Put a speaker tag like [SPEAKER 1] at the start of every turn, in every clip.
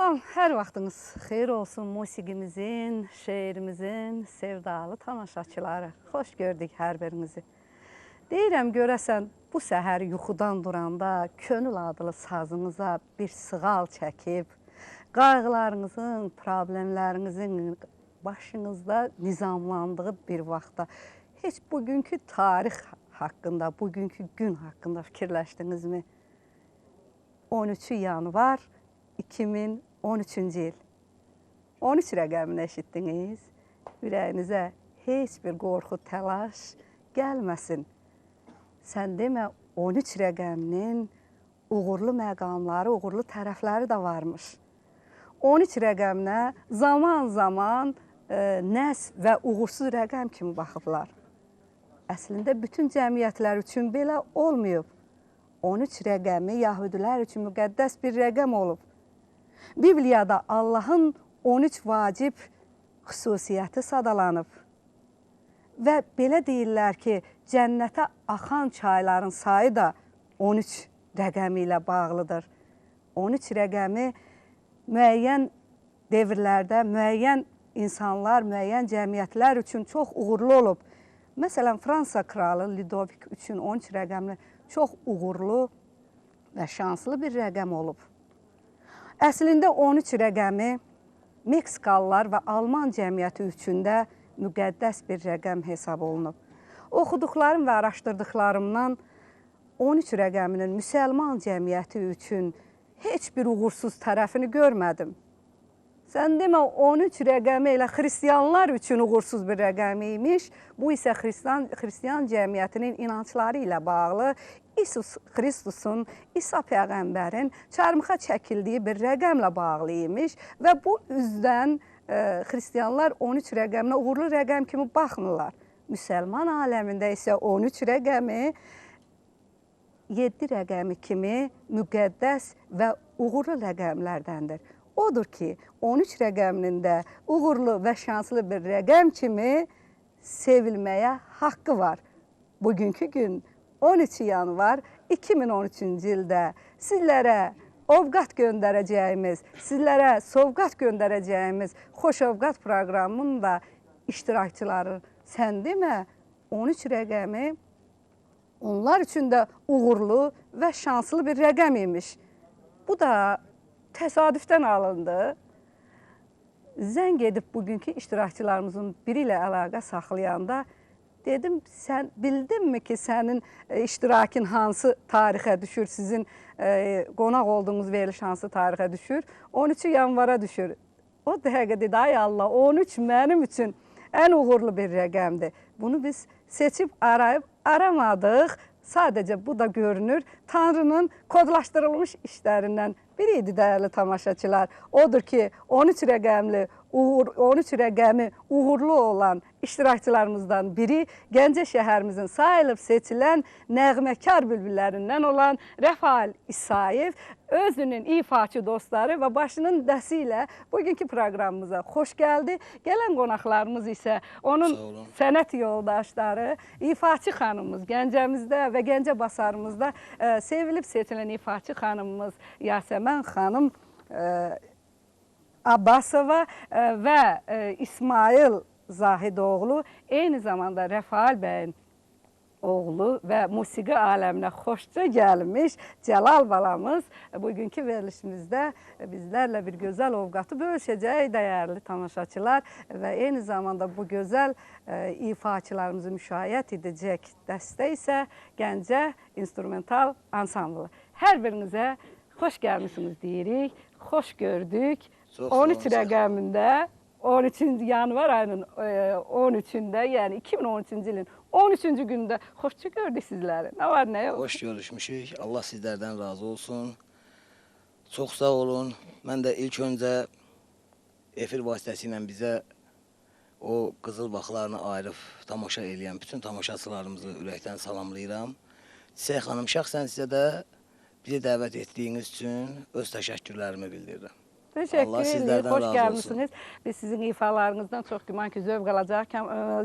[SPEAKER 1] Salam, hər vaxtınız xeyir olsun musiqimizin, şeirimizin sevdalı tamaşaçıları. Xoş gördük hər birinizi. Deyirəm, görəsən, bu səhər yuxudan duranda könül adlı sazınıza bir sığal çəkib, qayğılarınızın, problemlərinizin başınızda nizamlandığı bir vaxtda heç bugünkü tarix haqqında, bugünkü gün haqqında fikirləşdinizmi? 13 yanvar 2013-cü il. 13 rəqəmini eşitdiniz. Ürəyinizə heç bir qorxu, təlaş gəlməsin. Sən demə, 13 rəqəminin uğurlu məqamları, uğurlu tərəfləri də varmış. 13 rəqəminə zaman-zaman nəs və uğursuz rəqəm kimi baxıblar. Əslində, bütün cəmiyyətlər üçün belə olmayıb. 13 rəqəmi yahudilər üçün müqəddəs bir rəqəm olub. Bibliyada Allahın 13 vacib xüsusiyyəti sadalanıb. Və belə deyirlər ki, cənnətə axan çayların sayı da 13 rəqəmi ilə bağlıdır. 13 rəqəmi müəyyən devirlərdə, müəyyən insanlar, müəyyən cəmiyyətlər üçün çox uğurlu olub. Məsələn, Fransa kralı Lidovik üçün 13 rəqəmli çox uğurlu və şanslı bir rəqəm olub. Əslində 13 rəqəmi Meksikalılar və Alman cəmiyyəti üçün də müqəddəs bir rəqəm hesab olunub. Oxuduqlarım və araşdırdıqlarımdan 13 rəqəminin müsəlman cəmiyyəti üçün heç bir uğursuz tərəfini görmədim. Sən demə, 13 rəqəmi elə xristiyanlar üçün uğursuz bir rəqəm imiş. Bu isə xristiyan cəmiyyətinin inancları ilə bağlı İsus Xristusun, İsa Peyğəmbərin çarmıxa çəkildiyi bir rəqəmlə bağlı imiş. Və bu üzdən xristiyanlar 13 rəqəminə uğurlu rəqəm kimi baxmırlar. Müsəlman aləmində isə 13 rəqəmi 7 rəqəmi kimi müqəddəs və uğurlu rəqəmlərdəndir. Odur ki, 13 rəqəminin də uğurlu və şanslı bir rəqəm kimi sevilməyə haqqı var. Bugünkü gün 13 yanvar 2013-cü ildə sizlərə ovqat göndərəcəyimiz, sizlərə sovqat göndərəcəyimiz Xoş Ovqat proqramının da iştirakçıları. Sən demə, 13 rəqəmi onlar üçün də uğurlu və şanslı bir rəqəm imiş. Bu da təsadüfdən alındı. Zəng edib bugünkü iştirakçılarımızın biri ilə əlaqə saxlayanda dedim, sən bildinmi ki, sənin iştirakin hansı tarixə düşür, sizin qonaq olduğunuz veriliş hansı tarixə düşür? 13 yanvara düşür. O dəqiqə dedi, ay Allah, 13 mənim üçün ən uğurlu bir rəqəmdir. Bunu biz seçib arayıb aramadıq. Sadəcə bu da görünür Tanrının kodlaşdırılmış işlərindən biri idi dəyərli tamaşaçılar. Odur ki, 13 rəqəmi uğurlu olan iştirakçılarımızdan biri Gəncə şəhərimizin sayılıb seçilən nəğməkar bülbüllərindən olan Rəfail İsayev özünün ifaçı dostları və başının dəsi ilə bugünkü proqramımıza xoş gəldi. Gələn qonaqlarımız isə onun sənət yoldaşları, ifaçı xanımımız Gəncəmizdə və Gəncə basarımızda sevilib seçilən ifaçı xanımımız Yasəmən xanım Abbasova və İsmail Zahidoğlu, eyni zamanda Rəfail bəyin oğlu və musiqi aləminə xoşca gəlmiş Cəlal balamız bugünkü verilişimizdə bizlərlə bir gözəl ovqatı bölüşəcək dəyərli tamaşaçılar və eyni zamanda bu gözəl ifaçılarımızı müşayiət edəcək dəstə isə Gəncə İnstrumental Ansamblı. Hər birinizə xoş gəlmişsiniz deyirik, xoş gördük. 13 rəqəmində 13 yanvar ayının 13-də, yəni 2013-cü ilin 13-cü gündə xoşça gördük sizləri. Nə var, nə yox?
[SPEAKER 2] Xoş görüşmüşük. Allah sizlərdən razı olsun. Çox sağ olun. Mən də ilk öncə efir vasitəsilə bizə o qızıl vaxtlarını ayırıb tamaşa eləyən bütün tamaşaçılarımızı ürəkdən salamlayıram. Çiçək xanım, şəxsən sizə də bizi dəvət etdiyiniz üçün öz təşəkkürlərimi bildirirəm.
[SPEAKER 1] Teşekkür ederim. Hoş gəlmişsiniz. Biz sizin ifalarınızdan çox güman ki, zövq alacaq.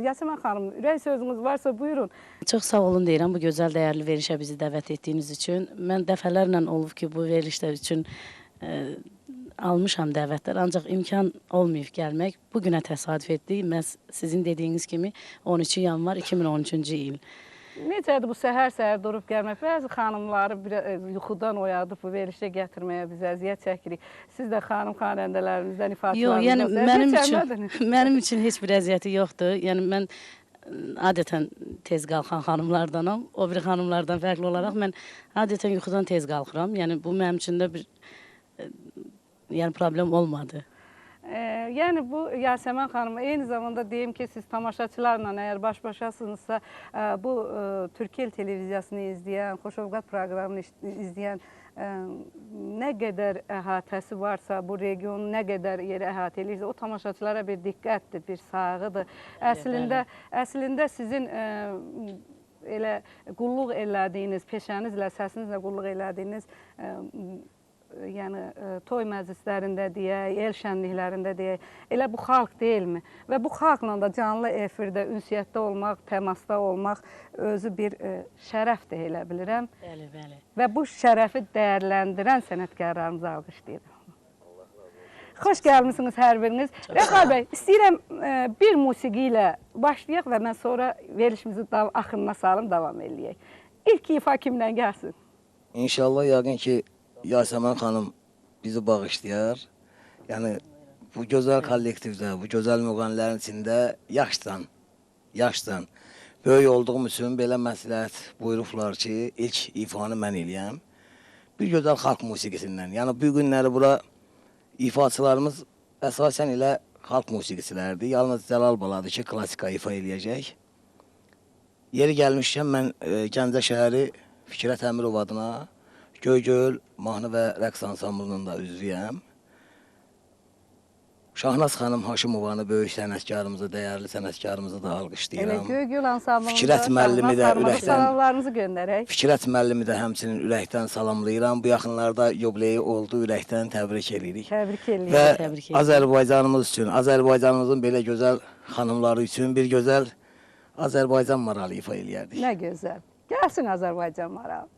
[SPEAKER 1] Yasəmən xanım, ürək sözünüz varsa buyurun.
[SPEAKER 3] Çox sağ olun deyirəm bu gözəl dəyərli verilişə bizi dəvət etdiyiniz üçün. Mən dəfələrlə olub ki, bu verilişlər üçün almışam dəvətlər, ancaq imkan olmayıb gəlmək. Bu günə təsadüf etdi. Məhz sizin dediyiniz kimi 13 yanvar 2013-cü il.
[SPEAKER 1] Necədir bu səhər-səhər durub gəlmək? Bəzi xanımları yuxudan oyadıb bu verilişə gətirməyə biz əziyyət çəkirik. Siz də xanım xanəndələrimizdən,
[SPEAKER 3] Yox, yəni
[SPEAKER 1] ifaçılarımızdan
[SPEAKER 3] mənim üçün heç bir əziyyəti yoxdur. Yəni mən adətən tez qalxan xanımlardanam. O biri xanımlardan fərqli olaraq mən adətən yuxudan tez qalxıram. Yəni bu mənim üçün də bir problem olmadı.
[SPEAKER 1] Yəni bu Yasəmən xanım, eyni zamanda deyim ki, siz tamaşaçılarla əgər baş-başasınızsa, bu Türkiyə televiziyasını izləyən, Xoşovqat proqramını izləyən nə qədər əhatəsi varsa, bu regionu nə qədər yeri əhatə edirsə, o tamaşaçılara bir diqqətdir, bir sayğıdır. Əslində sizin elə qulluq elədiyiniz, peşənizlə, səsinizlə qulluq elədiyiniz yəni toy məclislərində deyək, el şənliklərində deyək, elə bu xalq deyilmi? Və bu xalqla da canlı efirdə, ünsiyyətdə olmaq, təmasda olmaq özü bir şərəfdir, elə bilirəm.
[SPEAKER 3] Bəli, bəli.
[SPEAKER 1] Və bu şərəfi dəyərləndirən sənətkarlarımızı alqışlayıram. Xoş gəlmişsiniz hər biriniz. Rəqab bəy, istəyirəm bir musiqi ilə başlayaq və mən sonra verilişimizi axınına salım, davam eləyək. İlk ifa kimdən gəlsin?
[SPEAKER 2] İnşallah yəqin ki, Yasəmən xanım bizi bağışlayar. Yəni bu gözəl kollektivdə, bu gözəl müğənnilərin içində yaşdan böyük olduğum üçün belə məsləhət buyurublar ki, ilk ifanı mən eləyəm. Bir gözəl xalq musiqisindən. Yəni bu günləri bura ifaçılarımız əsasən elə xalq musiqisilərdir. Yalnız Cəlal baladır ki, klassika ifa eləyəcək. Yeri gəlmişkən mən Gəncə şəhəri Fikrət Əmirov adına Göygöl mahnı və rəqs ansamblının da üzvüyəm. Şahnaz xanım Haşimovanı böyük sənətkarımızı, dəyərli sənətkarımızı da alqışlayıram.
[SPEAKER 1] Elə Göygöl ansamblında
[SPEAKER 2] Fikrət müəllimi də ürəkdən
[SPEAKER 1] salamlarınızı göndərək.
[SPEAKER 2] Fikrət müəllimi də həmçinin ürəkdən salamlayıram. Bu yaxınlarda yubileyi oldu, ürəkdən təbrik edirik.
[SPEAKER 1] Təbrik edirik.
[SPEAKER 2] Və Azərbaycanımız üçün, Azərbaycanımızın belə gözəl xanımları üçün bir gözəl Azərbaycan maralı ifa eləyərdik.
[SPEAKER 1] Nə gözəl. Gəlsin Azərbaycan maralı.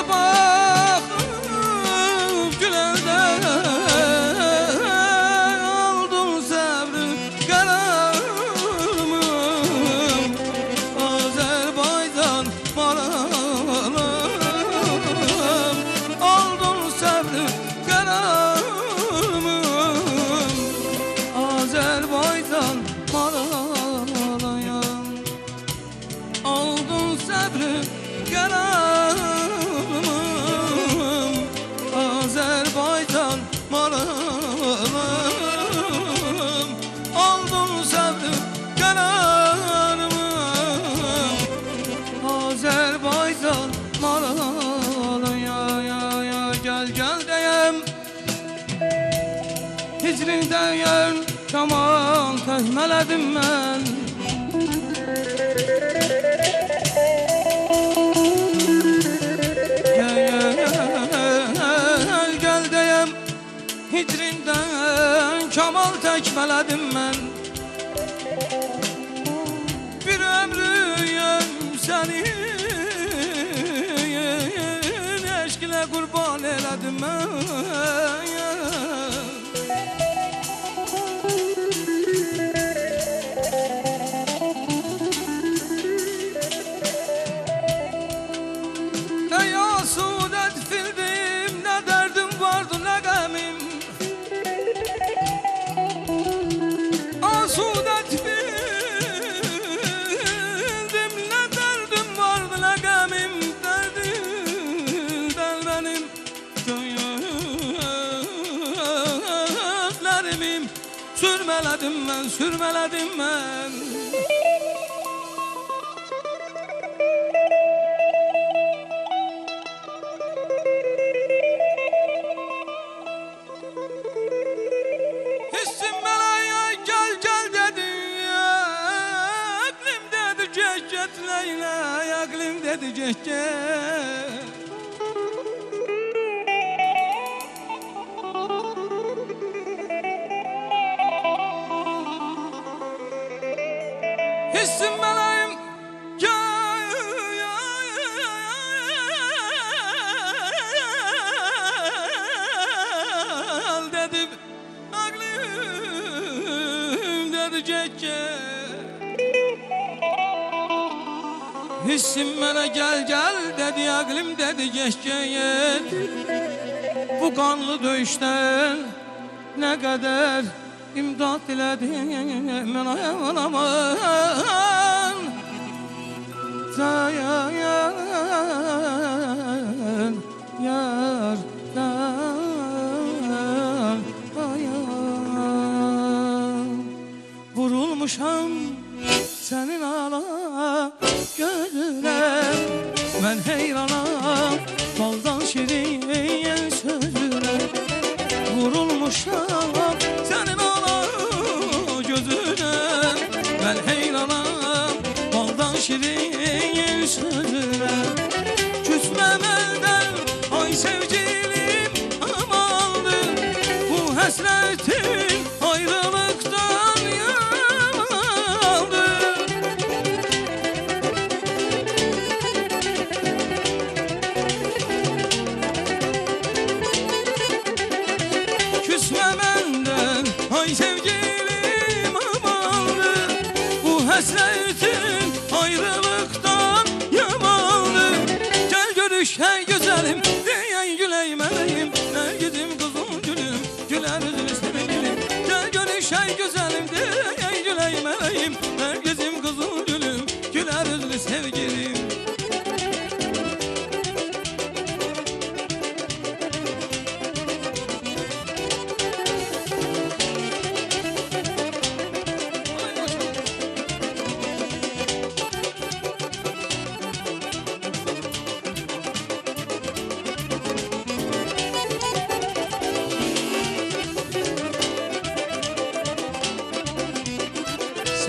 [SPEAKER 4] bakıp gülərdən aldın səbri qərarımı Azərbaycan maralım aldın səbri qərarımı Azərbaycan maralayam aldın səbri qərarım Azərbaycan maralım aldın səbri qərarım Azərbaycan maralayam Gəl gəl deyəm Hicrindən yer kamal təhmələdim mən Gəl deyəm Hicrindən kamal təkmələdim mən Bir ömrüyüm sənin eşqinə qurban elədim mən Ey asudet fildim, nə dərdim vardı, nə qəmim Asudet fildim, nə dərdim vardı, nə qəmim Dərdim benim gözlərimim Sürmələdim mən, sürmələdim mən Hissim məlaya gəl gəl dedi Əqlim dedi gəl get Leyla Əqlim dedi gəl get Hissim mələyim gəl dedi Əqlim dedi gəl Hissim mənə gəl gəl dedi Əqlim dedi gəl Bu qanlı döyüşdən nə qədər imdad dilədim mən ayağınaman Dayan yar dayan Vurulmuşam sənin ala gözünə Mən heyranam baldan şirin sözünə Vurulmuşam sənin ala gözünə Mən heyranam baldan şirin sözünə Küsməm əldən ay sevgilim amandır Bu həsrətin ayrılıqdan yamandır Küsməm əldən ay sevgilim amandır Bu həsrətin ayrılıqdan yamandır Gəl görüş hey gözəlim deyən güley mələyim Nərgizim qızım gülüm gülər üzlü sevgilim Gəl görüş hey gözəlim deyən güley mələyim Nərgizim qızım gülüm gülər üzlü sevgilim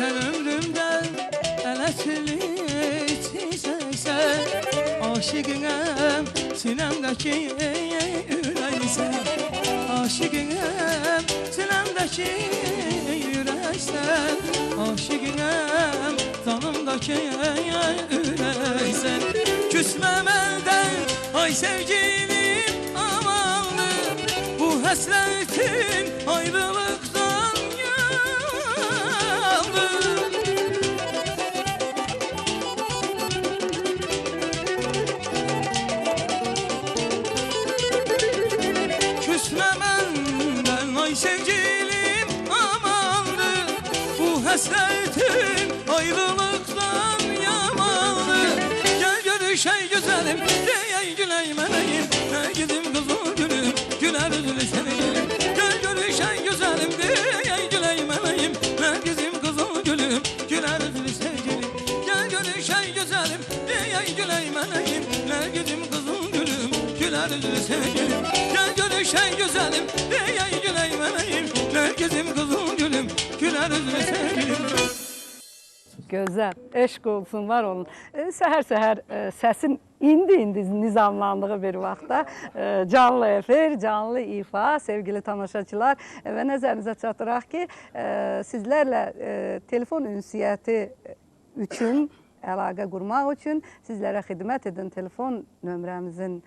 [SPEAKER 4] Sen ömrümden elətli çizəysən Aşıqınəm sinəmdəki ürəksən Aşıqınəm sinəmdəki ürəksən Aşıqınəm canımdakı ürəksən küsməmədən ay sevgilim amandır. Bu həsrətin ayrılıqdan yandır. Küsməməndən ay sevgilim amandır. Bu həsrətin ayrılıqdan yamandır. Gəl görüşək gözəlim, deyək gülək mənəyim. Nə gedim qızıl gülüm, gülər üzülü sənəyim. Gəl görüşək gözəlim, deyək gülək mənəyim. Nə gedim qızıl gülüm, gülər üzülü sevgilim. Gəl görüşək gözəlim, deyək gülək mənəyim. Nə gedim qızıl gülüm, gülər üzülü sevgilim. Gəl görüşək gözəlim, deyək gülək mənəyim. Nə gedim qızıl gülüm, gülər üzülü sevgilim.
[SPEAKER 1] Gözəl, eşq olsun, var olun. Səhər-səhər səsin indi nizamlandığı bir vaxtda canlı efir, canlı ifa, sevgili tamaşaçılar və nəzərinizə çatdıraq ki, sizlərlə telefon ünsiyyəti üçün, əlaqə qurmaq üçün sizlərə xidmət edən telefon nömrəmizin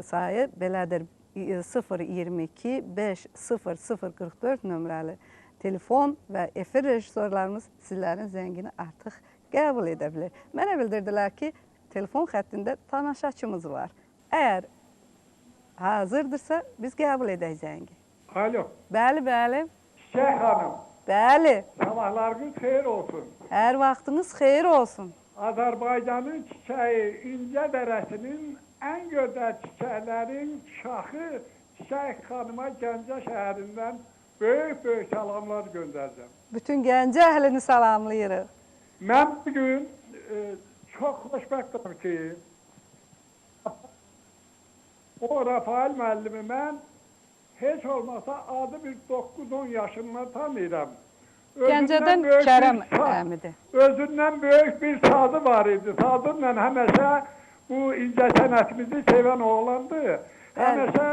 [SPEAKER 1] sayı belədir: 022 50044 nömrəli telefon və efir rejissorlarımız sizlərin zəngini artıq qəbul edə bilir. Mənə bildirdilər ki, telefon xəttində tamaşaçımız var. Əgər hazırdırsa, biz qəbul edək zəngi.
[SPEAKER 5] Alo,
[SPEAKER 1] Bəli, bəli.
[SPEAKER 5] Çiçək xanım,
[SPEAKER 1] Bəli.
[SPEAKER 5] sabahlarınız xeyir olsun.
[SPEAKER 1] Hər vaxtınız xeyir olsun.
[SPEAKER 5] Azərbaycanın çiçəyi İncə dərəsinin ən gözəl çiçəklərin şahı Çiçək xanıma Gəncə şəhərindən böyük salamlar göndərəcəm.
[SPEAKER 1] Bütün Gəncə əhlini salamlayırıq.
[SPEAKER 5] Mən bugün çox xoşbəxtəm ki, o Rafael müəllimi mən heç olmasa adı bir 9-10 yaşından tanıyıram.
[SPEAKER 1] Gəncədən Kərəm əmidir.
[SPEAKER 5] Özündən böyük bir sadı var idi. Sadınla həməşə bu incə sənətimizi sevən oğlandı. Həməşə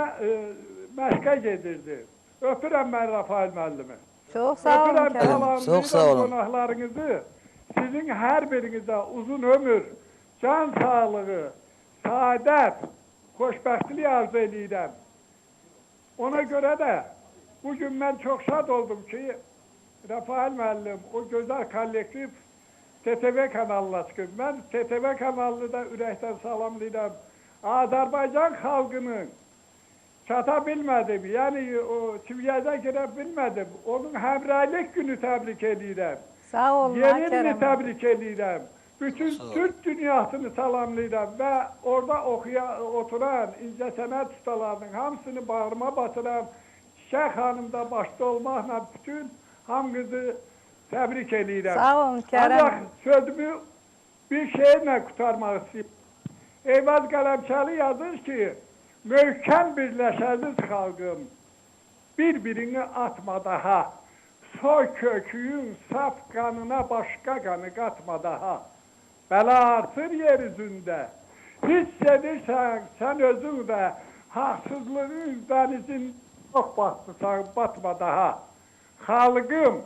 [SPEAKER 5] məşqə gedirdi. Öpürəm mən Rafael müəllimi.
[SPEAKER 1] Çox sağ olun
[SPEAKER 5] Öpürəm,
[SPEAKER 1] Kərəm.
[SPEAKER 2] Çox sağ olun.
[SPEAKER 5] Qonaqlarınızı. Sizin hər birinizə uzun ömür, can sağlığı, saadət, xoşbəxtlik arzu edirəm. Ona görə də bugün mən çox şad oldum ki, Rafael müəllim o gözəl kollektiv TTV kanalına çıxıb. Mən TTV kanalını da ürəkdən salamlayıram. Azərbaycan xalqının çata bilmədim, yəni o çiviyədə girə bilmədim. Onun həmrəylik günü təbrik edirəm.
[SPEAKER 1] Sağ olun
[SPEAKER 5] Yeni
[SPEAKER 1] Kərəm.
[SPEAKER 5] ilini təbrik edirəm. Bütün Türk dünyasını salamlayıram və orada oturan incə sənət ustalarının hamısını bağrıma batıram. Çiçək xanım da başda olmaqla bütün hamınızı təbrik edirəm.
[SPEAKER 1] Sağ olun Kərəm.
[SPEAKER 5] Ancaq sözümü bir şeylə qutarmaq istəyirəm. Eyvaz Qələmçəli yazır ki, möhkəm birləşəziz xalqım, bir-birini atma daha, soy köküyün saf qanına başqa qanı qatma daha. Bəla artır yer üzündə, hiss edirsən sən özün də, haqsızlığın dənizin çox batmısan, batma daha. Xalqım,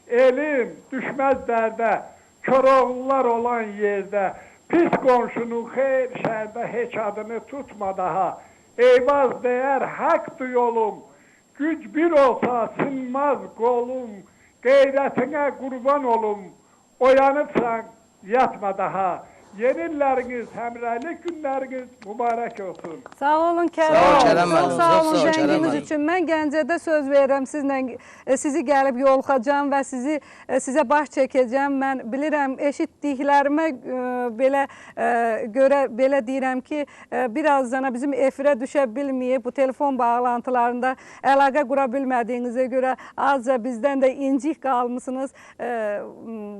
[SPEAKER 5] elim düşməz dərdə, Koroğlular olan yerdə, pis qonşunun xeyr şərdə heç adını tutma daha. Eyvaz deyər, haqdır yolum, güc bir olsa sınmaz qolum, qeyrətinə qurban olum, oyanıbsan, yatma daha. Yeni illəriniz, həmrəylik günləriniz mübarək olsun.
[SPEAKER 1] Sağ olun Kərəm.
[SPEAKER 2] Sağ ol, Kərəm
[SPEAKER 1] Çox
[SPEAKER 2] müəllim,
[SPEAKER 1] sağ
[SPEAKER 2] çox
[SPEAKER 1] olun
[SPEAKER 2] sağ ol, Kərəm
[SPEAKER 1] zənginiz
[SPEAKER 2] müəllim.
[SPEAKER 1] üçün. Mən Gəncədə söz verirəm sizi gəlib yolxacam və sizə baş çəkəcəm. Mən bilirəm, eşitdiklərimə görə belə deyirəm ki, birazdan bizim efirə düşə bilməyib, bu telefon bağlantılarında əlaqə qura bilmədiyinizə görə azca bizdən də incik qalmısınız.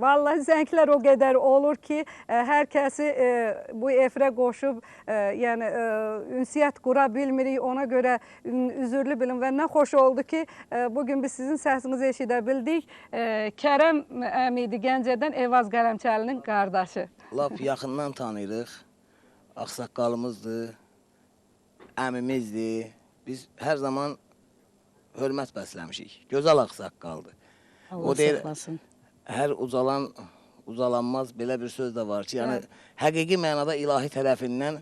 [SPEAKER 1] Vallahi zənglər o qədər olur ki, hər kəsi bu efirə qoşub, yəni ünsiyyət qura bilmirik, ona görə üzürlü bilin və nə xoş oldu ki, bugün biz sizin səsinizi eşidə bildik. Kərəm əmidi Gəncədən Eyvaz Qələmçəlinin qardaşı.
[SPEAKER 2] Lap yaxından tanıyırıq, ağsaqqalımızdır, əmimizdir. Biz hər zaman hörmət bəsləmişik, gözəl ağsaqqaldır.
[SPEAKER 3] Allah saxlasın.
[SPEAKER 2] Hər uzalanmaz belə bir söz də var ki, yəni həqiqi mənada ilahi tərəfindən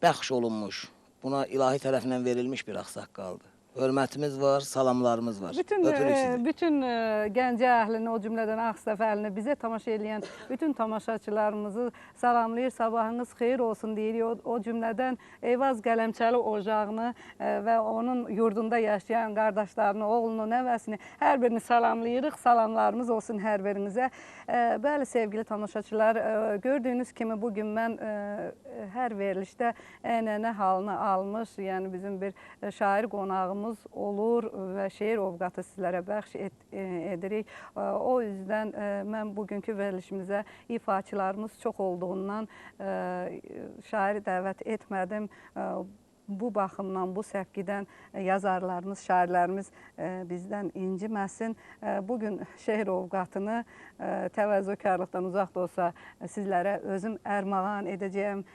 [SPEAKER 2] bəxş olunmuş, buna ilahi tərəfindən verilmiş bir ağsaqqaldır. Hörmətimiz var, salamlarımız var. Öpürük sizi.
[SPEAKER 1] Bütün Gəncə əhlini, o cümlədən Ağstafa əhlini, bizə tamaşa edən bütün tamaşaçılarımızı salamlayır, sabahınız xeyir olsun deyirik. O cümlədən Eyvaz Qələmçəli ocağını və onun yurdunda yaşayan qardaşlarını, oğlunu, nəvəsini, hər birini salamlayırıq. Salamlarımız olsun hər birinizə. Bəli, sevgili tamaşaçılar, gördüyünüz kimi bugün mən hər verilişdə ənənə halını almış, yəni bizim bir şair qonağımız olur və şeir ovqatı sizlərə bəxş edirik. O yüzden mən bugünkü verilişimizə ifaçılarımız çox olduğundan şairi dəvət etmədim. Bu baxımdan, bu səvkidən yazarlarımız, şairlərimiz bizdən inciməsin. Bugün şeir ovqatını təvəzzökarlıqdan uzaq da olsa sizlərə özüm ərmağan edəcəyəm.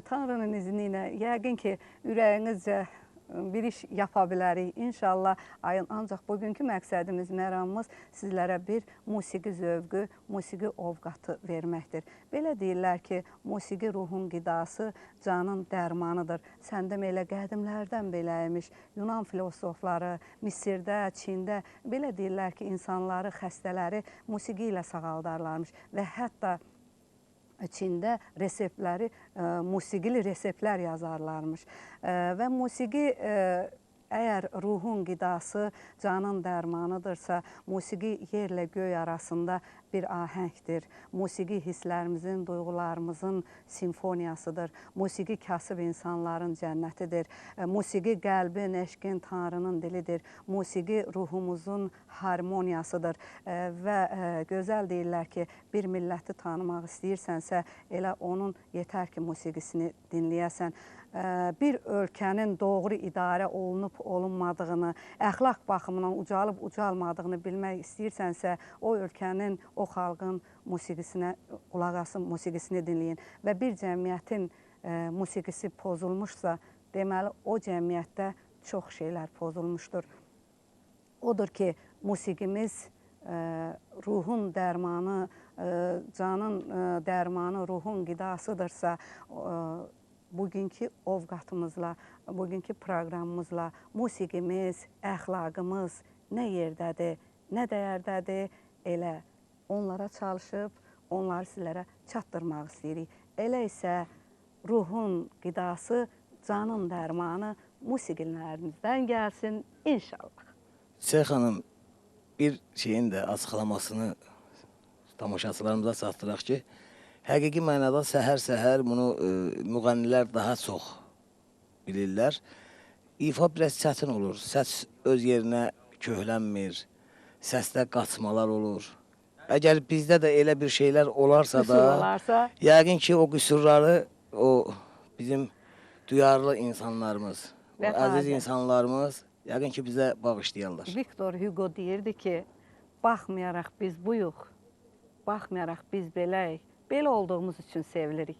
[SPEAKER 1] Tanrının izni ilə yəqin ki, ürəyinizcə bir iş yapa bilərik. İnşallah ayın ancaq bugünkü məqsədimiz, məramımız sizlərə bir musiqi zövqü, musiqi ovqatı verməkdir. Belə deyirlər ki, musiqi ruhun qidası, canın dərmanıdır. Səndəm elə qədimlərdən beləymiş. Yunan filosofları, Misirdə, Çində belə deyirlər ki, insanları, xəstələri musiqi ilə sağaldarlarmış və hətta Çində reseptləri, musiqili reseptlər yazarlarmış. Və musiqi əgər ruhun qidası, canın dərmanıdırsa, musiqi yerlə göy arasında bir ahəngdir. Musiqi hisslərimizin, duyğularımızın simfoniyasıdır. Musiqi kasıb insanların cənnətidir. Musiqi qəlbin, eşqin, Tanrının dilidir. Musiqi ruhumuzun harmoniyasıdır. Və gözəl deyirlər ki, bir milləti tanımaq istəyirsənsə, elə onun yetər ki, musiqisini dinləyəsən. Bir ölkənin doğru idarə olunub-olunmadığını, əxlaq baxımından ucalıb-ucalmadığını bilmək istəyirsənsə, o ölkənin, o xalqın musiqisinə qulaq asın, musiqisini dinləyin. Və bir cəmiyyətin musiqisi pozulmuşsa, deməli, o cəmiyyətdə çox şeylər pozulmuşdur. Odur ki, musiqimiz ruhun dərmanı, canın dərmanı, ruhun qidasıdırsa, bugünkü ovqatımızla, bugünkü proqramımızla musiqimiz, əxlaqımız nə yerdədir, nə dəyərdədir, elə onlara çalışıb, onları sizlərə çatdırmaq istəyirik. Elə isə ruhun qidası, canın dərmanı musiqilərimizdən gəlsin, inşallah.
[SPEAKER 2] Şeyx xanım, bir şeyin də açıqlamasını tamaşaçılarımıza çatdıraq ki, həqiqi mənada səhər-səhər bunu müğənnilər daha çox bilirlər. İfa biraz çətin olur. Səs öz yerinə köhlənmir. Səsdə qaçmalar olur. Əgər bizdə də elə bir şeylər olarsa da, yəqin ki, o qüsurları o bizim duyarlı insanlarımız, o əziz insanlarımız yəqin ki, bizə bağışlayarlar.
[SPEAKER 1] Victor Hugo deyirdi ki, baxmayaraq biz buyuq, baxmayaraq biz beləyik. Belə olduğumuz üçün sevilirik.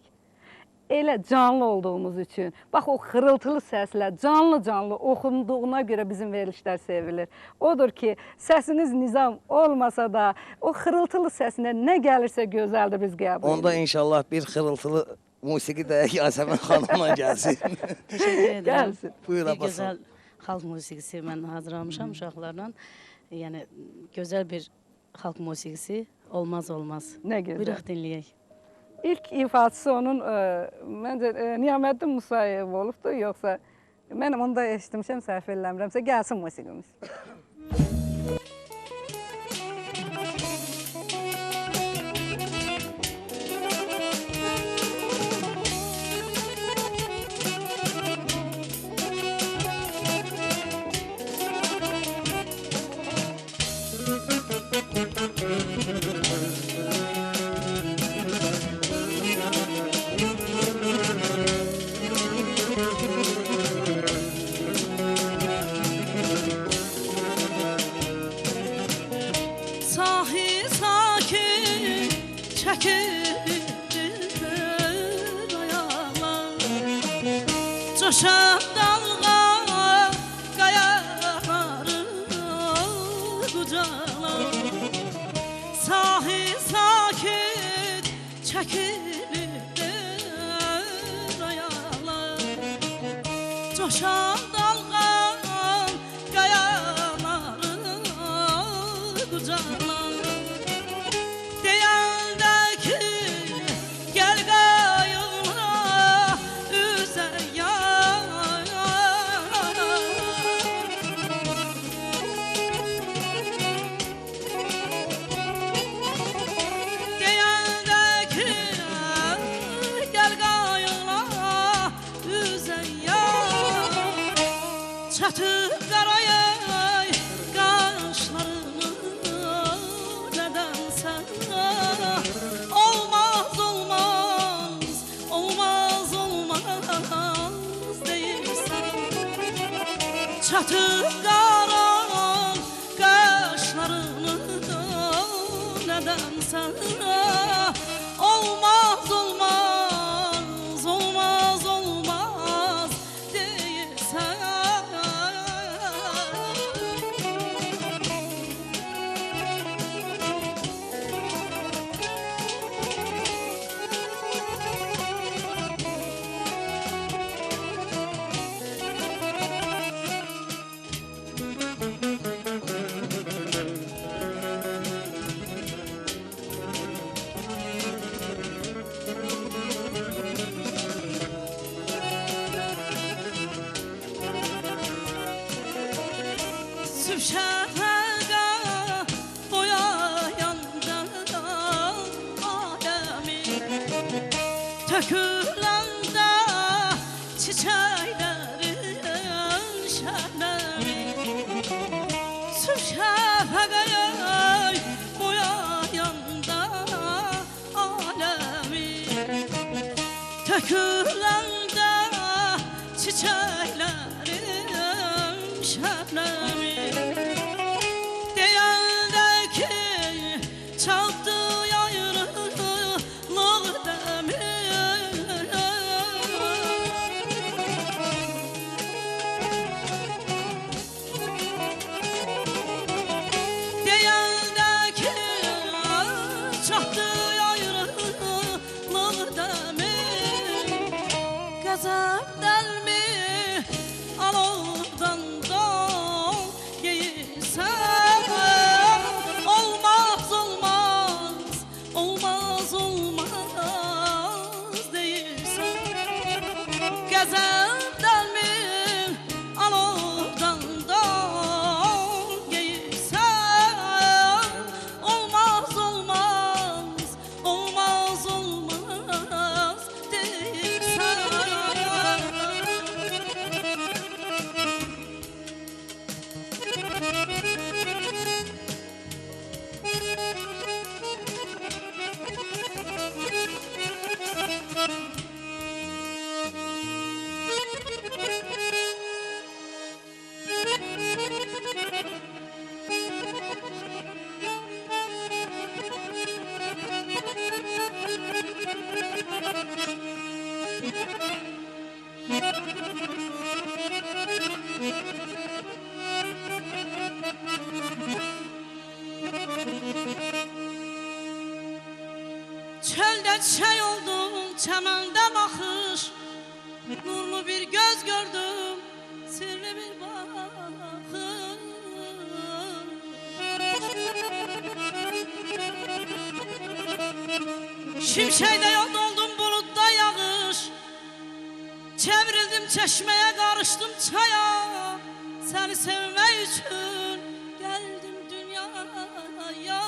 [SPEAKER 1] Elə canlı olduğumuz üçün. Bax, o xırıltılı səslə canlı-canlı oxunduğuna görə bizim verilişlər sevilir. Odur ki, səsiniz nizam olmasa da, o xırıltılı səsinə nə gəlirsə gözəldir, biz qəbul edirik.
[SPEAKER 2] Onda inşallah bir xırıltılı musiqi də Yasəmən xanımla gəlsin.
[SPEAKER 3] Teşekkür ederim.
[SPEAKER 1] Gəlsin.
[SPEAKER 2] Buyur
[SPEAKER 3] Bir
[SPEAKER 2] Abbas.
[SPEAKER 3] gözəl xalq musiqisi mən hazırlamışam uşaqlarla. Yəni, gözəl bir xalq musiqisi olmaz.
[SPEAKER 1] Nə gözəl.
[SPEAKER 3] Buyuraq dinləyək.
[SPEAKER 1] İlk ifaçısı onun, məncə, Niyaməddin Musayev olubdur, yoxsa mən onu da eşitmişəm, səhv eləmirəmsə, gəlsin musiqimiz.
[SPEAKER 4] Coşan dalga qayaları qucalar, sahi sakin
[SPEAKER 3] Coşan dalgan kayaları kucaklar. Deyəndə ki gel qayıqla üzə yar. Deyəndə ki gel qayıqla üzə yar. Çatıb qarayay qaşlarını nədənsə olmaz, olmaz, olmaz, olmaz deyirsən. Çatıb qaran qaşlarını nədənsə olmaz, olmaz, olmaz, olmaz deyirsən. Sübh şəfəqə boyayanda aləmi, töküləndə çiçəklərin şəbnəmi. Sübh şəfəqə boyayanda aləmi, töküləndə çiçəklərin şəbnəmi. Deyəndə ki çatdı ayrılıq dəmi. Deyəndə ki çatdı ayrılıq dəmi. Qəzəbdənmi alovdan don geyirsən. Olmaz, olmaz, olmaz, olmaz deyirsən. Qəzəbdənmi alovdan don geyirsən. Olmaz, olmaz, olmaz, olmaz deyirsən. Çöldə çiçək oldum, çəməndə baxış, nurlu bir göz gördüm, sirli bir baxış. Şimşəkdə yol doldum, buludda yağış, çevrildim çeşmeye, karıştım çaya. Seni sevmək üçün gəldim dünyaya.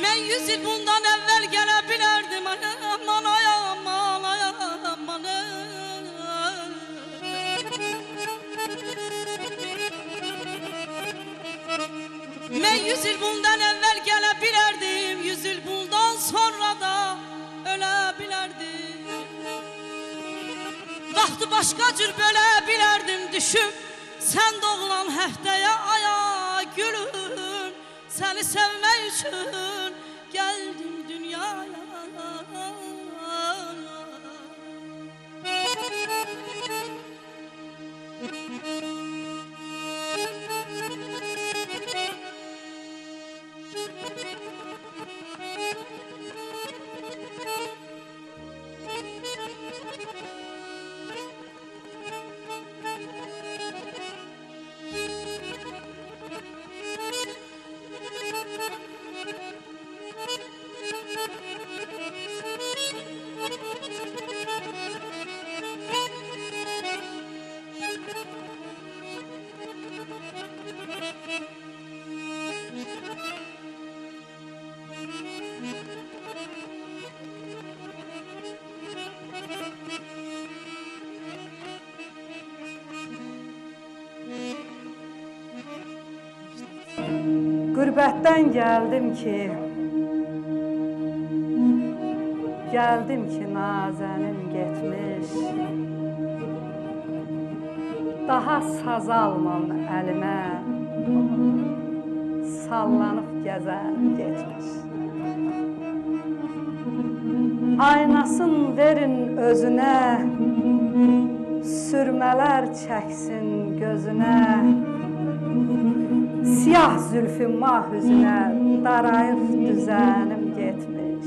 [SPEAKER 3] Ben 100 yıl bundan evvel gelebilirdim. Aman ay aman ay aman ay. Ben 100 yıl bundan evvel gelebilirdim. 100 yıl bundan sonra da ölebilirdim. Vaxtı başka cür bölebilirdim düşüp. Sen doğulan həftəyə aya gülüm. Seni sevmək üçün geldim dünyaya.
[SPEAKER 1] Qürbətdən gəldim ki nazənim getmiş. Daha saz almam əlimə, sallanıb gəzənim getmiş. Aynasın verin özünə, sürmələr çəksin gözünə. Siyah zülfü mah üzünə, darayıb düzənim getmiş.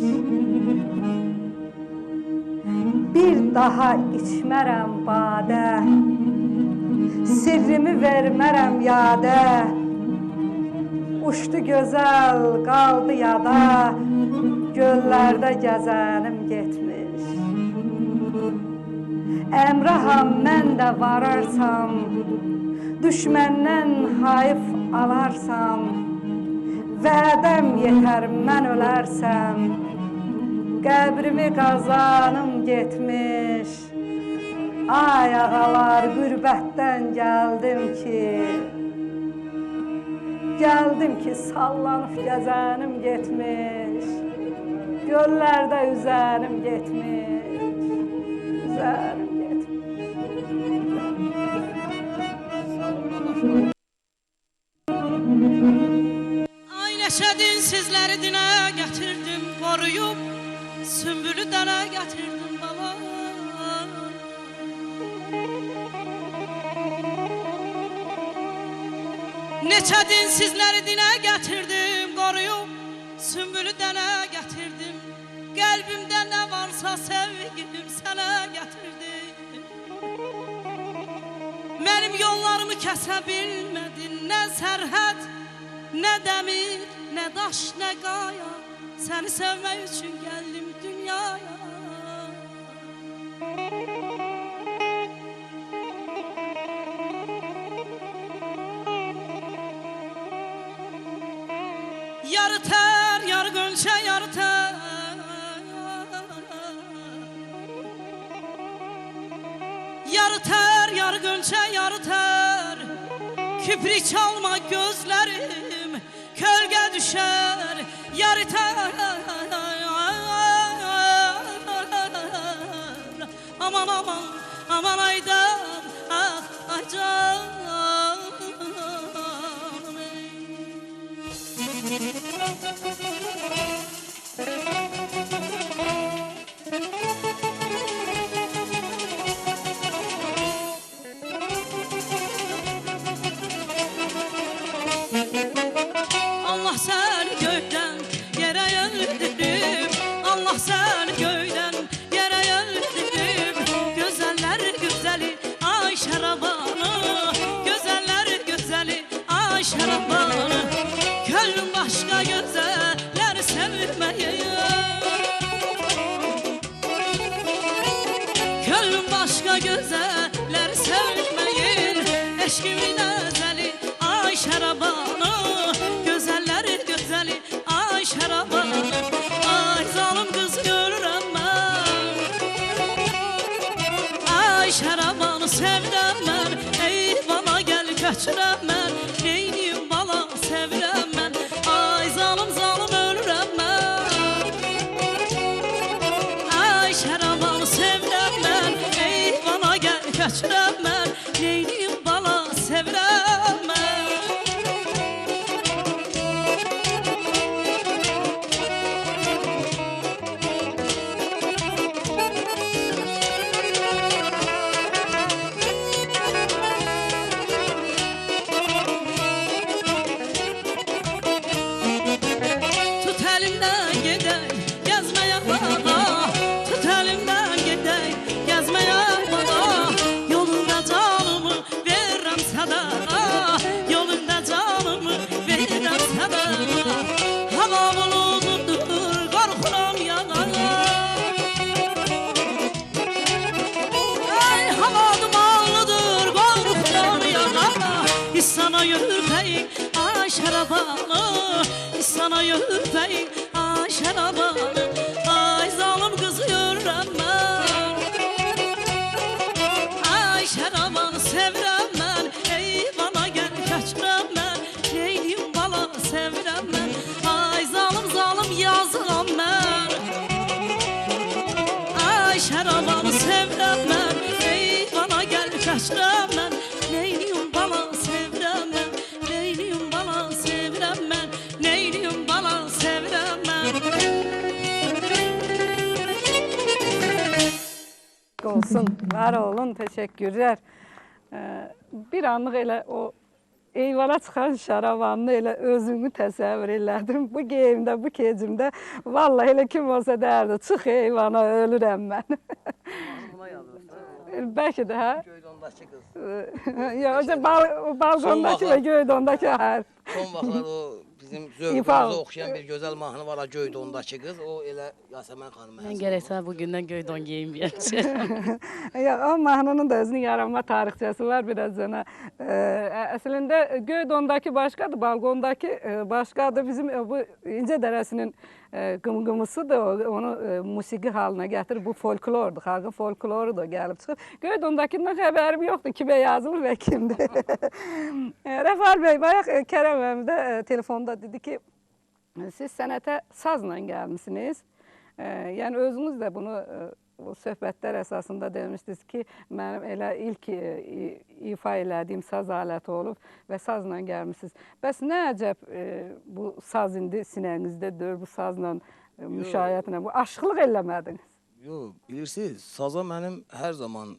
[SPEAKER 1] Bir daha içmərəm badə, sirrimi vermərəm yadə. Uçdu gözəl, qaldı yada, göllərdə gəzənim getmiş. Əmraham mən də vararsam, düşməndən hayıf alarsam, vədəm yetər mən ölərsəm, qəbrimi qazanım getmiş. Ay ağalar, qürbətdən gəldim ki sallanıb gəzənim getmiş. Göllərdə üzənim getmiş, üzənim getmiş.
[SPEAKER 6] Ay neşədin sizləri dinə gətirdim, qoruyub sümbülü dənə gətirdim bala. Neçədin sizləri dinə gətirdim, qoruyub sümbülü dənə gətirdim. Qəlbimdə nə varsa sevgim sənə gətirdim. Mənim yollarımı kəsə bilmədin, nə sərhəd, nə dəmir, nə daş, nə qaya. Səni sevmək üçün gəldim dünyaya. Yarı tər, yarı gönçə, yarı tər. Yarı tər, yarı gönçə, yarı tər. Küprik çalma gözlərim, kölgə düşər. Yarı tər, aman aman, aman aydan, ah aycan. Allah səni göydən yerə yönlüdürüb, Allah səni göydən yerə yönlüdürüb. Gözəllər gözəli ay şərabanı, gözəllər gözəli ay şərabanı. Könlüm başqa gözəlləri sevməyir, könlüm başqa gözəlləri sevməyir. Eşqimin əzəli ay şərabanı, gözəllər gözəli ay şərabanı. Ay zalım qız görürəm mən, ay şərabanı sevdəm mən. Ey bana gəl köçürəm mən, neyniyim bala sevirəm mən. Ay zalım zalım ölürəm mən, ay şərabanı sevdəm mən. Ey bana gəl köçürəm mən, neyniyim bala sevirəm mən. Tut əlimdən gedək gəzməyə bana, tut əlimdən gedək gəzməyə bana. Yolunda canımı verirəm sədana, yolunda canımı verirəm sədana. Hava bulududur, qorxuram yana. Ay hava dumanlıdır, qorxuram yana. İssana yürüpəyik ay şərabanı, İssana yürüpəyik ay şərabanı. Ay zalım qızı görürəm mən, ay şərabanı sevirəm mən. Ey bana gəl köçürəm mən, neyliyim bala sevirəm mən. Ay zalım zalım yazıram mən. Ay şərabanı sevirəm mən. Eyvana gəl kəşrəm mən. Neyliyim bala sevirəm mən. Neyliyim bala sevirəm mən. Neyliyim bala sevirəm mən.
[SPEAKER 1] Olsun, var olun, teşekkürler. Bir anlıq elə o eyvana çıxan şaravanını elə özümü təsəvvür elədim. Bu geyimdə, bu kecimdə vallahi elə kim olsa dərdi, çıx eyvana, ölürəm mən. Bəlkə də, hə?
[SPEAKER 2] Göydondakı qız.
[SPEAKER 1] Ya, balkondakı və göydondakı, hə.
[SPEAKER 2] Son vaxtlar o bizim
[SPEAKER 1] İfa.
[SPEAKER 2] zövqümüzə oxşayan bir gözəl mahnı var, Göydondakı qız. O elə Yasəmən xanım.
[SPEAKER 3] Mən gərəksə bugündən göy don geyinməyəcəm.
[SPEAKER 1] Ya, o mahnının da özünün yaranma tarixçəsi var biraz cana. Əslində Göydondakı başqadır, balkondakı başqadır. Bizim bu İncə Dərəsinin qımqımısıdır, onu musiqi halına gətirir. Bu folklordur, xalqın folklorudur, gəlib çıxır. Göydondakından xəbərim yoxdur, kimə yazılır və kimdir. Rəfal bəy, bayaq Kərəm əmi də telefonda dedi ki, siz sənətə sazla gəlmişsiniz. Yəni özünüz də bunu o söhbətlər əsasında demişdiniz ki, mənim elə ilk ifa elədiyim saz aləti olub və sazla gəlmişsiniz. Bəs nə əcəb bu saz indi sinənizdədir, bu sazla, müşayiətlə, bu aşıqlıq eləmədiniz?
[SPEAKER 2] Yox, bilirsiniz, saza mənim hər zaman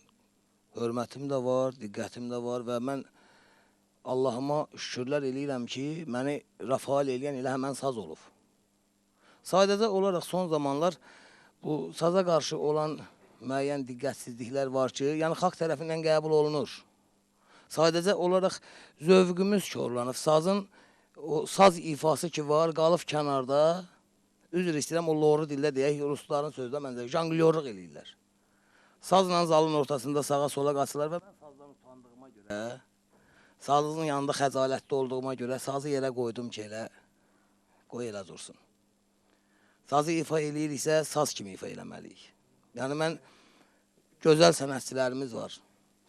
[SPEAKER 2] hörmətim də var, diqqətim də var və mən Allahıma şükürlər eləyirəm ki, məni rəfaal eləyən elə həmən saz olub. Sadəcə olaraq son zamanlar bu saza qarşı olan müəyyən diqqətsizliklər var ki, yəni xalq tərəfindən qəbul olunur. Sadəcə olaraq zövqümüz korlanıb. Sazın, o saz ifası ki var, qalıb kənarda, üzr istəyirəm, o loru dildə deyək, rusların sözdə məncə, janglyorluq eləyirlər. Sazla zalın ortasında sağa sola qaçırlar və mən sazdan utandığıma görə, sazın yanında xəcalətli olduğuma görə sazı yerə qoydum ki, elə, qoy elə dursun. Sazı ifa eləyiriksə, saz kimi ifa eləməliyik. Yəni, mən gözəl sənətçilərimiz var,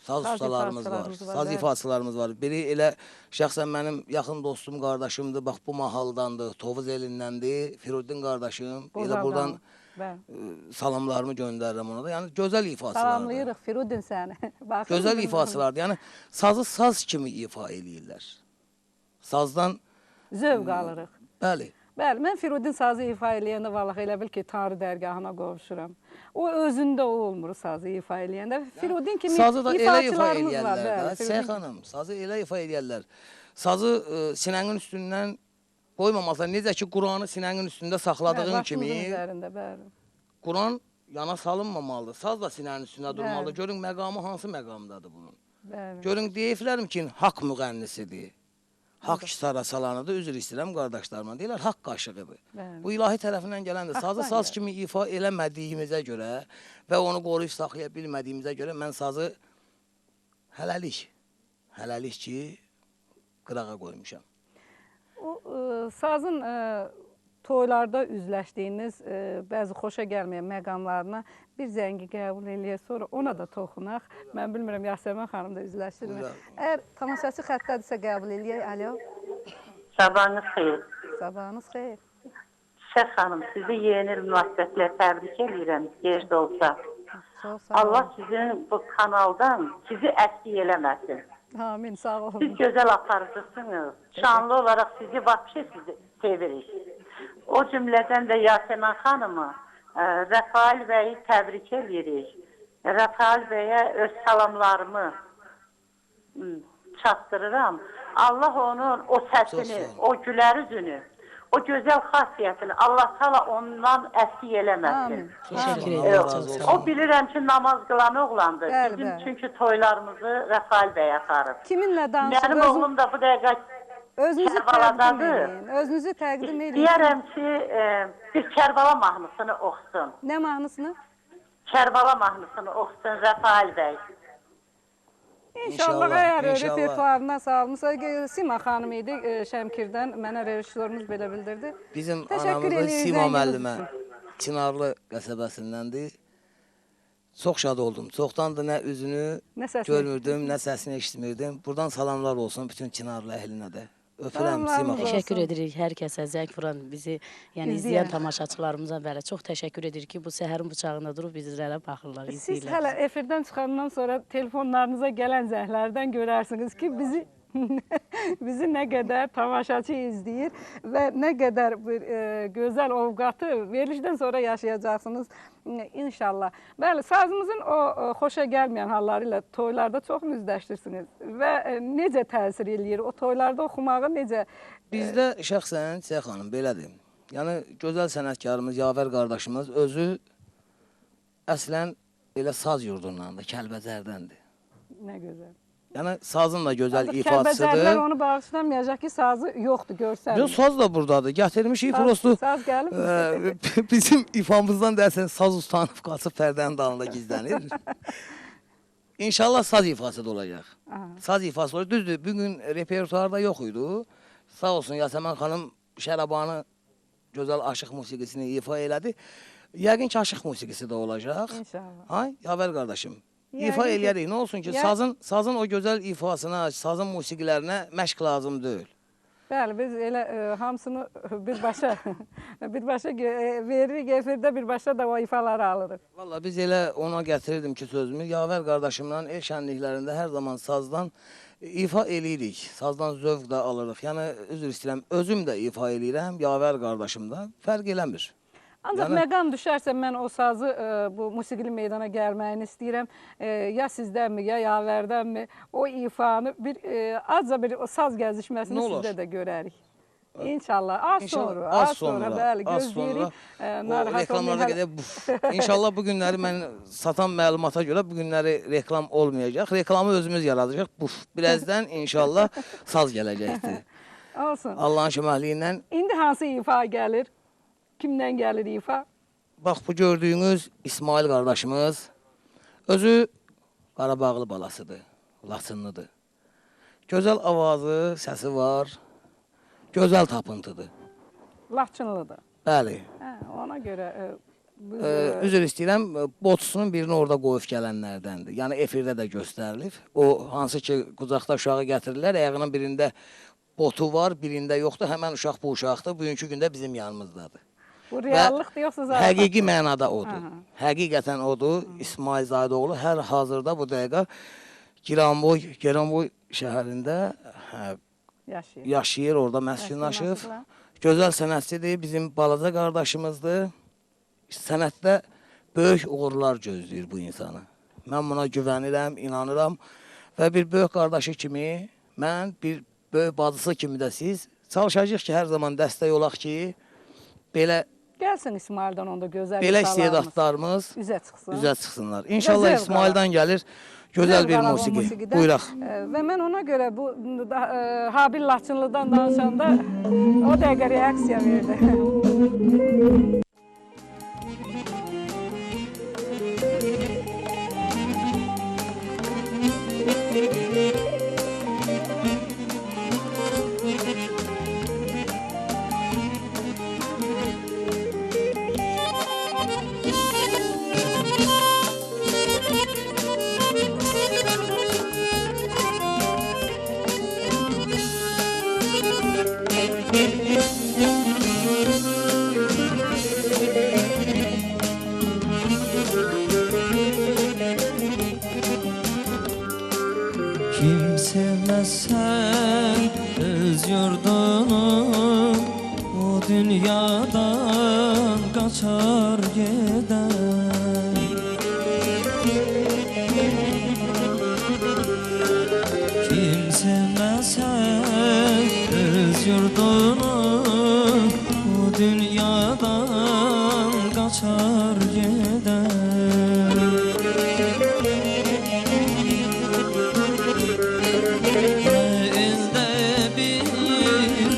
[SPEAKER 2] saz ustalarımız var, saz ifaçılarımız var. Biri elə şəxsən mənim yaxın dostum, qardaşımdır, bax bu mahaldandır, Tovuz elindəndir, Firudin qardaşım. Elə buradan salamlarımı göndərirəm ona da. Yəni, gözəl ifaçılardır.
[SPEAKER 1] Salamlayırıq Firudin səni.
[SPEAKER 2] Gözəl ifaçılardır. Yəni, sazı saz kimi ifa eləyirlər. Sazdan
[SPEAKER 1] zövq alırıq.
[SPEAKER 2] Bəli.
[SPEAKER 1] Bəli, mən Firudin sazı ifa eləyəndə vallahi elə bil ki, Tanrı dərgahına qovuşuram. O özündə o olmur sazı ifa eləyəndə. Firudin kimi
[SPEAKER 2] sazı da elə ifa
[SPEAKER 1] ifaçılarımız var.
[SPEAKER 2] eləyərlər. Şeyx xanım, sazı elə ifa eləyərlər. Sazı sinənin üstündən qoymamazlar. Necə ki, Quranı sinənin üstündə saxladığın kimi, Quran yana salınmamalıdır. Saz da sinənin üstündə durmalıdır. Görün, məqamı hansı məqamdadır bunun. Görün, deyiflərim ki, haqq müğənnisidir. Haqq salanıdır, üzr istəyirəm qardaşlarıma. Deyirlər, haqq qaşığıdır. Bu ilahi tərəfindən gələndir. Sazı saz kimi ifa eləmədiyimizə görə və onu qoruyub saxlaya bilmədiyimizə görə mən sazı hələlik ki, qırağa qoymuşam.
[SPEAKER 1] O sazın toylarda üzləşdiyiniz bəzi xoşa gəlməyən məqamlarına bir zəngi qəbul eləyək, sonra ona da toxunaq. Mən bilmirəm, Yasəmən xanım da üzləşdirmə. Əgər tamaşaçı xətdədirsə qəbul eləyək. Alo.
[SPEAKER 7] Sabahınız xeyir.
[SPEAKER 1] Sabahınız xeyir.
[SPEAKER 7] Şeyx xanım, sizi yeni il münasibətlə təbrik edirəm, gec də olsa. Allah sizin bu kanaldan sizi əski eləməsin.
[SPEAKER 1] Amin, sağ olun.
[SPEAKER 7] Siz gözəl aparıcısınız. Şanlı olaraq sizi vapşe sevirik. O cümlədən də Yasəmən xanımı, Rəfail bəyi təbrik edirik. Rəfail bəyə öz salamlarımı çatdırıram. Allah onun o səsini, o gülər üzünü, o gözəl xasiyyətini Allah təala ondan əski eləməsin. O bilirəm ki, namaz qılan oğlandır. Bizim çünki toylarımızı Rəfail bəy aparır.
[SPEAKER 1] Kiminlə danışır?
[SPEAKER 7] Mənim oğlum da bu dəqiqə Kərbəladadır.
[SPEAKER 1] Özünüzü təqdim edin.
[SPEAKER 7] İstəyərəm ki, bir Kərbala mahnısını oxusun.
[SPEAKER 1] Nə mahnısını?
[SPEAKER 7] Kərbala mahnısını oxusun Rəfail bəy.
[SPEAKER 1] İnşallah, əgər repertuarına salmışsa, Sima xanım idi Şəmkirdən, mənə rejissorumuz belə bildirdi.
[SPEAKER 2] Bizim anamızın Sima müəllimə Çınarlı qəsəbəsindəndir. Çox şad oldum. Çoxdandır nə üzünü görmürdüm, nə səsini eşitmirdim. Buradan salamlar olsun bütün Çınarlı əhlinə də. Öpürəm Sima xanım.
[SPEAKER 3] Təşəkkür edirik hər kəsə, zəng vuran bizi, yəni
[SPEAKER 1] İzləyən.
[SPEAKER 3] izləyən tamaşaçılarımıza belə çox təşəkkür edirik ki, bu səhərin bıçağında durub bizlərə baxırlar,
[SPEAKER 1] Siz
[SPEAKER 3] izləyirlər.
[SPEAKER 1] hələ efirdən çıxandan sonra telefonlarınıza gələn zəhlərdən görərsiniz ki, bizi nə qədər tamaşaçı izləyir və nə qədər bir gözəl ovqatı verilişdən sonra yaşayacaqsınız inşallah. Bəli, sazımızın o xoşa gəlməyən halları ilə toylarda çox müzdəşdirsiniz və necə təsir eləyir? O toylarda oxumağı necə?
[SPEAKER 2] Bizdə şəxsən Çiçək xanım belədir. Yəni gözəl sənətkarımız Yavər qardaşımız özü əslən elə saz yurdundandır, Kəlbəcərdəndir.
[SPEAKER 1] Nə gözəl.
[SPEAKER 2] Yəni sazın da gözəl
[SPEAKER 1] Kəlbəcərlər
[SPEAKER 2] ifadəsidir.
[SPEAKER 1] onu bağışlamayacaq ki, sazı yoxdur, görsəniz.
[SPEAKER 2] Yox, saz da buradadır. Gətirmişik prosto.
[SPEAKER 1] Saz gəlib.
[SPEAKER 2] Bizim ifamızdan dersen saz ustanıb qaçıb pərdənin dalında gizlənir. İnşallah saz ifası da olacaq. Saz ifası olacaq. Düzdür, bugün repertuarda yox idi. Sağ olsun Yasəmən xanım Şərabanı gözəl aşıq musiqisini ifa elədi. Yəqin ki, aşıq musiqisi də olacaq.
[SPEAKER 1] İnşallah.
[SPEAKER 2] Ay, Yavər qardaşım. İfa
[SPEAKER 1] Yəqin ki-
[SPEAKER 2] eləyərik. Nə olsun ki, sazın o gözəl ifasına, sazın musiqilərinə məşq lazım deyil.
[SPEAKER 1] Bəli, biz elə hamısını birbaşa veririk, efirdə birbaşa da o ifaları alırıq.
[SPEAKER 2] Valla biz elə ona gətirirdim ki sözümü. Yavər qardaşımla el şənliklərində hər zaman sazdan ifa eləyirik. Sazdan zövq də alırıq. Yəni, üzr istəyirəm, özüm də ifa eləyirəm, Yavər qardaşım da. Fərq eləmir.
[SPEAKER 1] Ancaq məqam düşərsə mən o sazı bu musiqili meydana gəlməyini istəyirəm. Ya sizdənmi, ya Yavərdənmi o ifanı azca bir o saz gəzişməsini sizdə də görərik. İnşallah. Az sonra, bəli, gözləyirik.
[SPEAKER 2] O reklamlarda gedək. İnşallah bu günləri mən satan məlumata görə bu günləri reklam olmayacaq. Reklamı özümüz yaradacaq. Birazdan inşallah saz gələcəkdir.
[SPEAKER 1] Olsun.
[SPEAKER 2] Allahın köməkliyi ilə.
[SPEAKER 1] İndi hansı ifa gəlir? Kimdən gəlir ifa?
[SPEAKER 2] Bax, bu gördüyünüz İsmail qardaşımız özü Qarabağlı balasıdır, Laçınlıdır. Gözəl avazı, səsi var, gözəl tapıntıdır.
[SPEAKER 1] Laçınlıdır.
[SPEAKER 2] Bəli.
[SPEAKER 1] Ona görə...
[SPEAKER 2] Üzr istəyirəm, botusunun birini orada qoyub gələnlərdəndir. Yəni, efirdə də göstərilib. O, hansı ki, qucaqda uşağı gətirirlər, ayağının birində botu var, birində yoxdur. Həmən uşaq bu uşaqdır. Bugünkü gündə bizim yanımızdadır.
[SPEAKER 1] Bu reallıqdır, yoxsa zarafat?
[SPEAKER 2] Həqiqi mənada odur. Həqiqətən odur. İsmail Zaydoğlu hər hazırda bu dəqiqə Geranboy şəhərində yaşayır, orada məskunlaşıb. Gözəl sənətçidir, bizim balaca qardaşımızdır. Sənətdə böyük uğurlar gözləyir bu insanı. Mən buna güvənirəm, inanıram və bir böyük qardaşı kimi, mən bir böyük bacısı kimi də siz çalışacaq ki, hər zaman dəstək olaq ki, belə
[SPEAKER 1] gəlsin İsmaildən onda gözəl
[SPEAKER 2] belə istedadlarımız
[SPEAKER 1] üzə
[SPEAKER 2] çıxsınlar. İnşallah İsmaildən gəlir gözəl bir musiqi. Buyuraq.
[SPEAKER 1] Və mən ona görə bu Habil Laçınlıdan danışanda o dəqiqə reaksiya verdi.
[SPEAKER 4] Kim sevmezsen öz yurdunu, o dünyadan kaçar gider. Kim sevmezsen öz yurdunu, o dünyadan kaçar gider.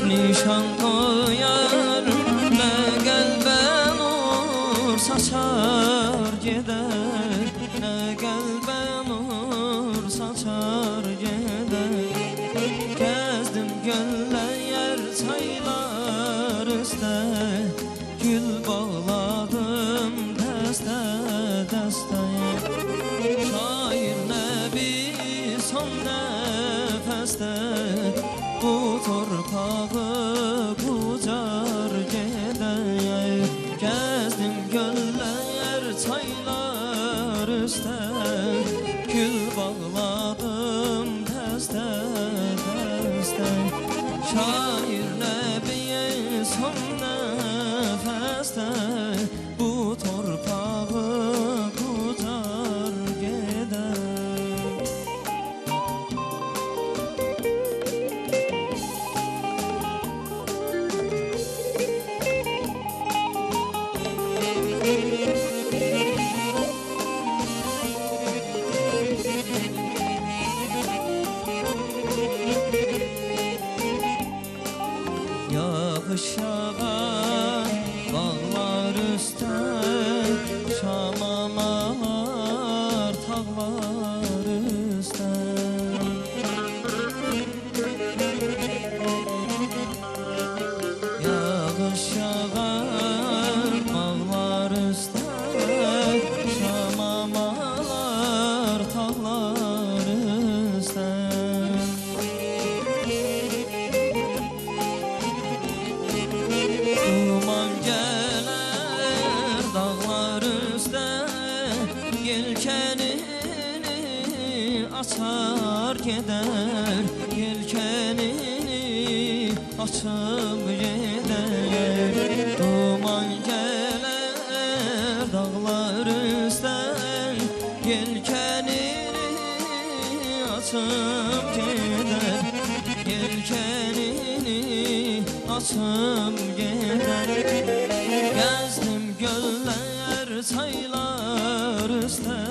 [SPEAKER 4] Nişan koyar, ne kalbe nur saçar gider, ne kalbe nur saçar gider. Gezdim göller, yer, çaylar üstte, gül bağladım dəstə dəstə. Şair nəbi son nəfəsdə bu torpaq torpağı bucar gedər. Gəzdim göllər, çaylar üstə, gül bağladım dəstə. Şair nəbiyə son nəfəsdə, bu torpağı bucar gedər. Yağış yağar bağlar üstə, şamamalar tağlar üstə. Yağış yağar bağlar üstə, şamamalar tağlar üstə. Duman gələr dağlar üstə, yelkənini açar gedər, yelkənini açıb gedər. Duman gələr dağlar üstə, yelkənini açıb gedər, yelkənini açıb gedər. Gəzdim göllər, çaylar üstə,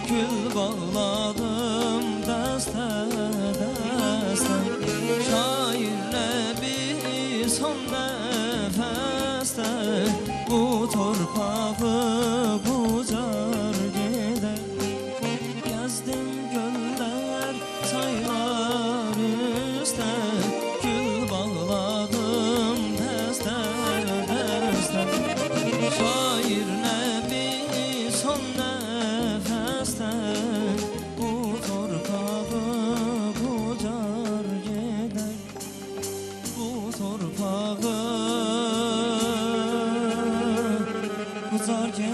[SPEAKER 4] gül bağladım dəstə. Şair nəbi son nəfəsdə, bu torpağı bucar gedər. Gəzdim göllər, çaylar üstə, gül bağladım dəstə. Şair nəbi son nəfəsdə, bu torpağı bucar gedər, bu torpağı bucar gedər.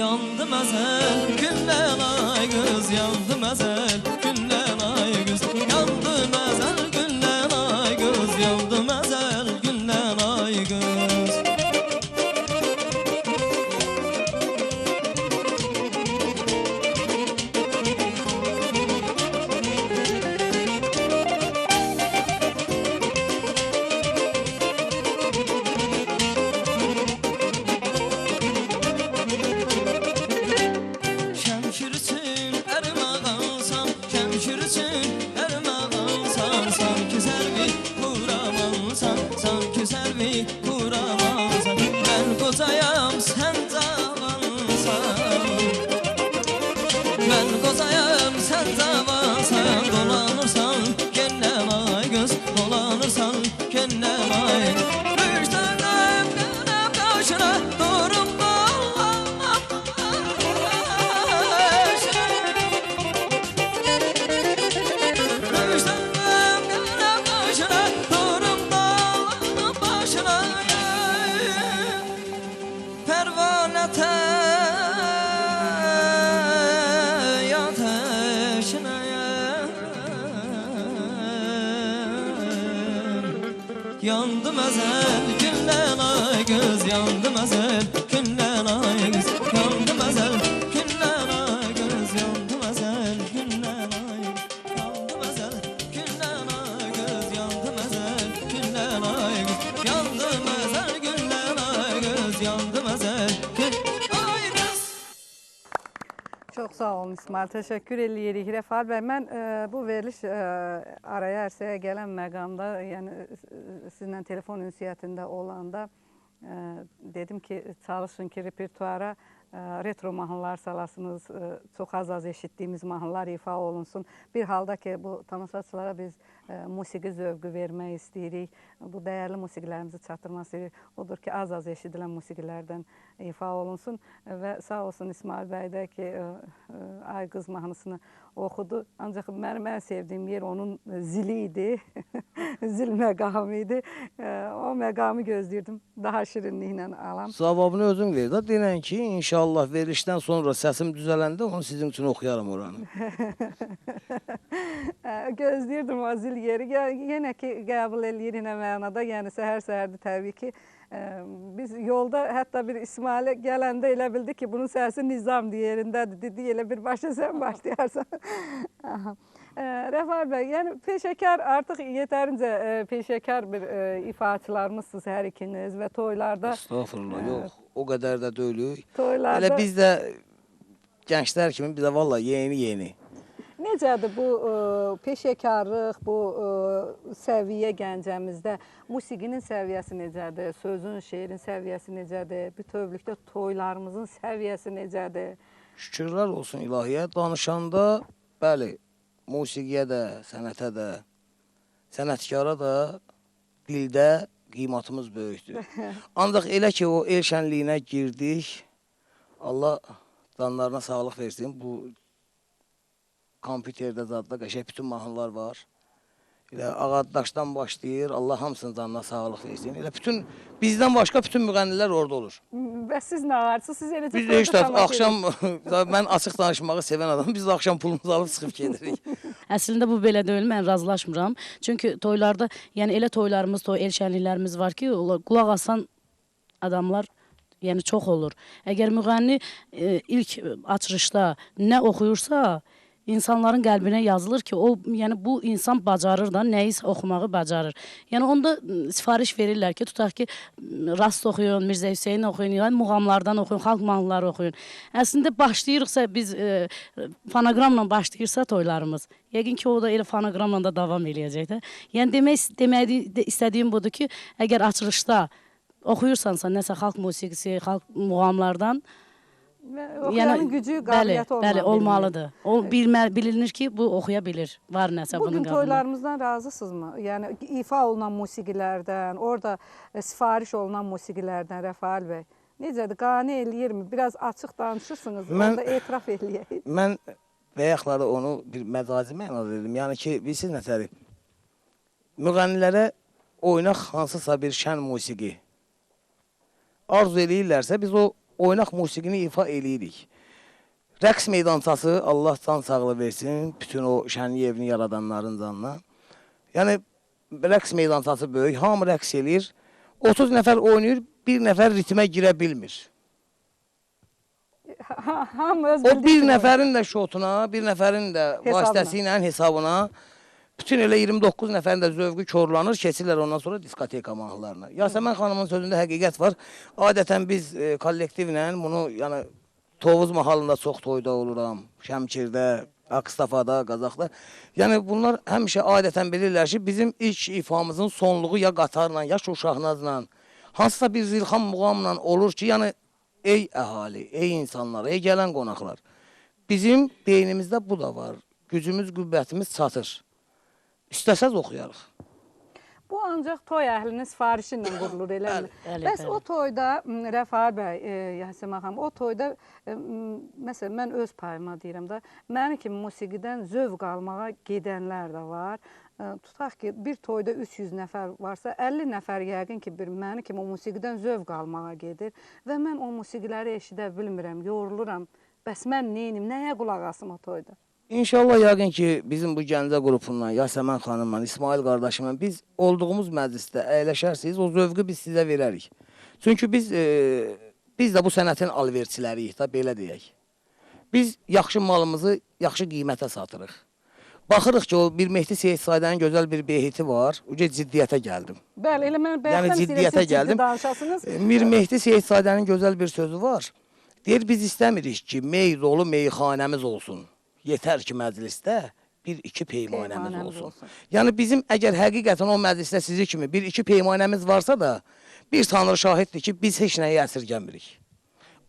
[SPEAKER 4] Yandım əzəl gündən ay qız, yandım əzəl gündən ay qız, yandım əzəl gündən ay qız, yandım əzəl gündən ay qız. Dolanırsan kendine vay, üç tane kanap kaşına doğru. pervanete ateşine yandım ezel günden ay göz yandım ezel günden ay göz yandım ezel günden ay göz yandım ezel günden ay yandım ezel günden ay göz yandım ezel günden ay göz yandım ezel günden ay göz yandım ezel günden ay göz.
[SPEAKER 1] Çok sağ olun İsmail, teşekkür edirik. Rəfal bəy, mən bu veriliş araya ərsəyə gələn məqamda, yəni sizlə telefon ünsiyyətində olanda dedim ki, çalışın ki, repertuara retro mahnılar salasınız, çox az eşitdiyimiz mahnılar ifa olunsun. Bir halda ki, bu tamaşaçılara biz musiqi zövqü vermək istəyirik, bu dəyərli musiqilərimizi çatdırmaq istəyirik. Odur ki, az eşidilən musiqilərdən ifa olunsun və sağ olsun İsmail bəy də ki, Ay Qız mahnısını oxudu. Ancaq mənim ən sevdiyim yer onun zili idi, zil məqamı idi. O məqamı gözləyirdim, daha şirinliklə alam.
[SPEAKER 2] Cavabını özün ver də, denən ki, inşallah verilişdən sonra səsim düzələndə onu sizin üçün oxuyaram oranı.
[SPEAKER 1] Gözləyirdim o zil yeri. Yenə ki, qəbul eləyirik nə mənada, yəni səhər-səhərdir təbii ki. Biz yolda hətta bir İsmailə gələndə elə bildi ki, bunun səsi Nizam yerindədir. Dedi, elə bir başa sən başlayarsan. Rəfal bəy, yəni peşəkar, artıq yetərincə peşəkar bir ifaçılarımızsınız hər ikiniz və toylarda.
[SPEAKER 2] Estağfurullah, yox, o qədər də deyilük.
[SPEAKER 1] Toylarda.
[SPEAKER 2] Elə biz də gənclər kimi bizə valla yeni.
[SPEAKER 1] Necədir bu peşəkarlıq, bu səviyyə Gəncəmizdə? Musiqinin səviyyəsi necədir? Sözün, şeirin səviyyəsi necədir? Bütövlükdə toylarımızın səviyyəsi necədir?
[SPEAKER 2] Şükürlər olsun ilahiyə. Danışanda, bəli, musiqiyə də, sənətə də, sənətkara da, dildə qiymətimiz böyükdür. Ancaq elə ki, o el şənliyinə girdik, Allah canlarına sağlıq versin. Bu kompüterdə zadda qəşəng bütün mahnılar var. Elə Ağadaşdan başlayır, Allah hamısının canına sağlıq versin. Elə bütün bizdən başqa bütün müğənnilər orada olur.
[SPEAKER 1] Və siz nə varsınız? Siz eləcə
[SPEAKER 2] Biz də işte axşam, mən açıq danışmağı sevən adam, biz də axşam pulumuzu alıb çıxıb gedirik.
[SPEAKER 3] Əslində bu belə deyil, mən razılaşmıram. Çünki toylarda, yəni elə toylarımız, el şənliklərimiz var ki, qulaq asan adamlar yəni çox olur. Əgər müğənni ilk açılışda nə oxuyursa, insanların qəlbinə yazılır ki, o, yəni bu insan bacarır da, nəyisə oxumağı bacarır. Yəni onda sifariş verirlər ki, tutaq ki, Rast oxuyun, Mirzə Hüseyin oxuyun, yəni muğamlardan oxuyun, xalq mahnıları oxuyun. Əslində başlayırıqsa, biz fonoqramla başlayırsa toylarımız, yəqin ki, o da elə fonoqramla da davam eləyəcək də. Yəni demək istədiyim budur ki, əgər açılışda oxuyursansa, nəsə xalq musiqisi, xalq muğamlardan,
[SPEAKER 1] oxuyanın gücü, qabiliyyəti
[SPEAKER 3] bəli, olmalıdır. O bilinir ki, bu oxuya bilir. Var nəsə bunun
[SPEAKER 1] Bugün
[SPEAKER 3] qabında.
[SPEAKER 1] toylarımızdan razısınızmı? Yəni ifa olunan musiqilərdən, orada sifariş olunan musiqilərdən Rəfal bəy. Necədir? Qane eləyirmi? Biraz açıq danışırsınız, orada etiraf eləyək.
[SPEAKER 2] Mən bayaqları onu bir məcazi mənada dedim. Yəni ki, bilirsiniz nətədir? Müğənnilərə oynaq hansısa bir şən musiqi arzu eləyirlərsə, biz o oynaq musiqini ifa eləyirik. Rəqs meydançası, Allah can sağlığı versin, bütün o şənlik evini yaradanların canına. Yəni, rəqs meydançası böyük, hamı rəqs eləyir. 30 nəfər oynayır, bir nəfər ritmə girə bilmir. O bir nəfərin də şotuna, bir nəfərin də vasitəsi ilə hesabına, bütün elə 29 nəfərin də zövqü korlanır, keçirlər ondan sonra diskoteka mahnılarına. Yasəmən xanımın sözündə həqiqət var. Adətən biz kollektivlə bunu, yəni Tovuz mahalında çox toyda oluram, Şəmkirdə, Akstafada, Qazaxda. Yəni bunlar həmişə adətən bilirlər ki, bizim ilk ifamızın sonluğu ya qatarla, ya uşaqnazla, hansısa bir zilxan muğamla olur ki, yəni ey əhali, ey insanlar, ey gələn qonaqlar. Bizim beynimizdə bu da var. Gücümüz, qüvvətimiz çatır. İstəsəz oxuyarıq.
[SPEAKER 1] Bu ancaq toy əhlinin sifarişi ilə qurulur, eləmi?
[SPEAKER 3] Bəli,
[SPEAKER 1] Bəs
[SPEAKER 3] bəli.
[SPEAKER 1] o toyda, Rəfail bəy, Yasəmən xanım, o toyda, məsələn, mən öz payıma deyirəm də, məni kimi musiqidən zövq almağa gedənlər də var. Tutaq ki, bir toyda 300 nəfər varsa, 50 nəfər yəqin ki, məni kimi o musiqidən zövq almağa gedir və mən o musiqiləri eşidə bilmirəm, yoruluram. Bəs mən neynim, nəyə qulaq asım o toyda?
[SPEAKER 2] İnşallah yəqin ki, bizim bu Gəncə qrupundan, Yasəmən xanımla, İsmail qardaşımla biz olduğumuz məclisdə əyləşərsiniz, o zövqü biz sizə verərik. Çünki biz də bu sənətin alverçiləriyik da, belə deyək. Biz yaxşı malımızı yaxşı qiymətə satırıq. Baxırıq ki, o bir Mehdi Seyid Saydənin gözəl bir behiti var, uca ciddiyyətə gəldim.
[SPEAKER 1] Bəli, elə mən
[SPEAKER 2] Yəni
[SPEAKER 1] bəyəxtəm
[SPEAKER 2] ciddiyyətə gəldim.
[SPEAKER 1] danışasınız.
[SPEAKER 2] Bir Mehdi Seyid Saydənin gözəl bir sözü var. Deyir, biz istəmirik ki, mey dolu meyxanəmiz olsun. Yetər ki, məclisdə bir-iki peymanəmiz olsun. Yəni, bizim əgər həqiqətən o məclisdə sizi kimi bir-iki peymanəmiz varsa da, bir Tanrı şahiddir ki, biz heç nəyi əsirgəmirik.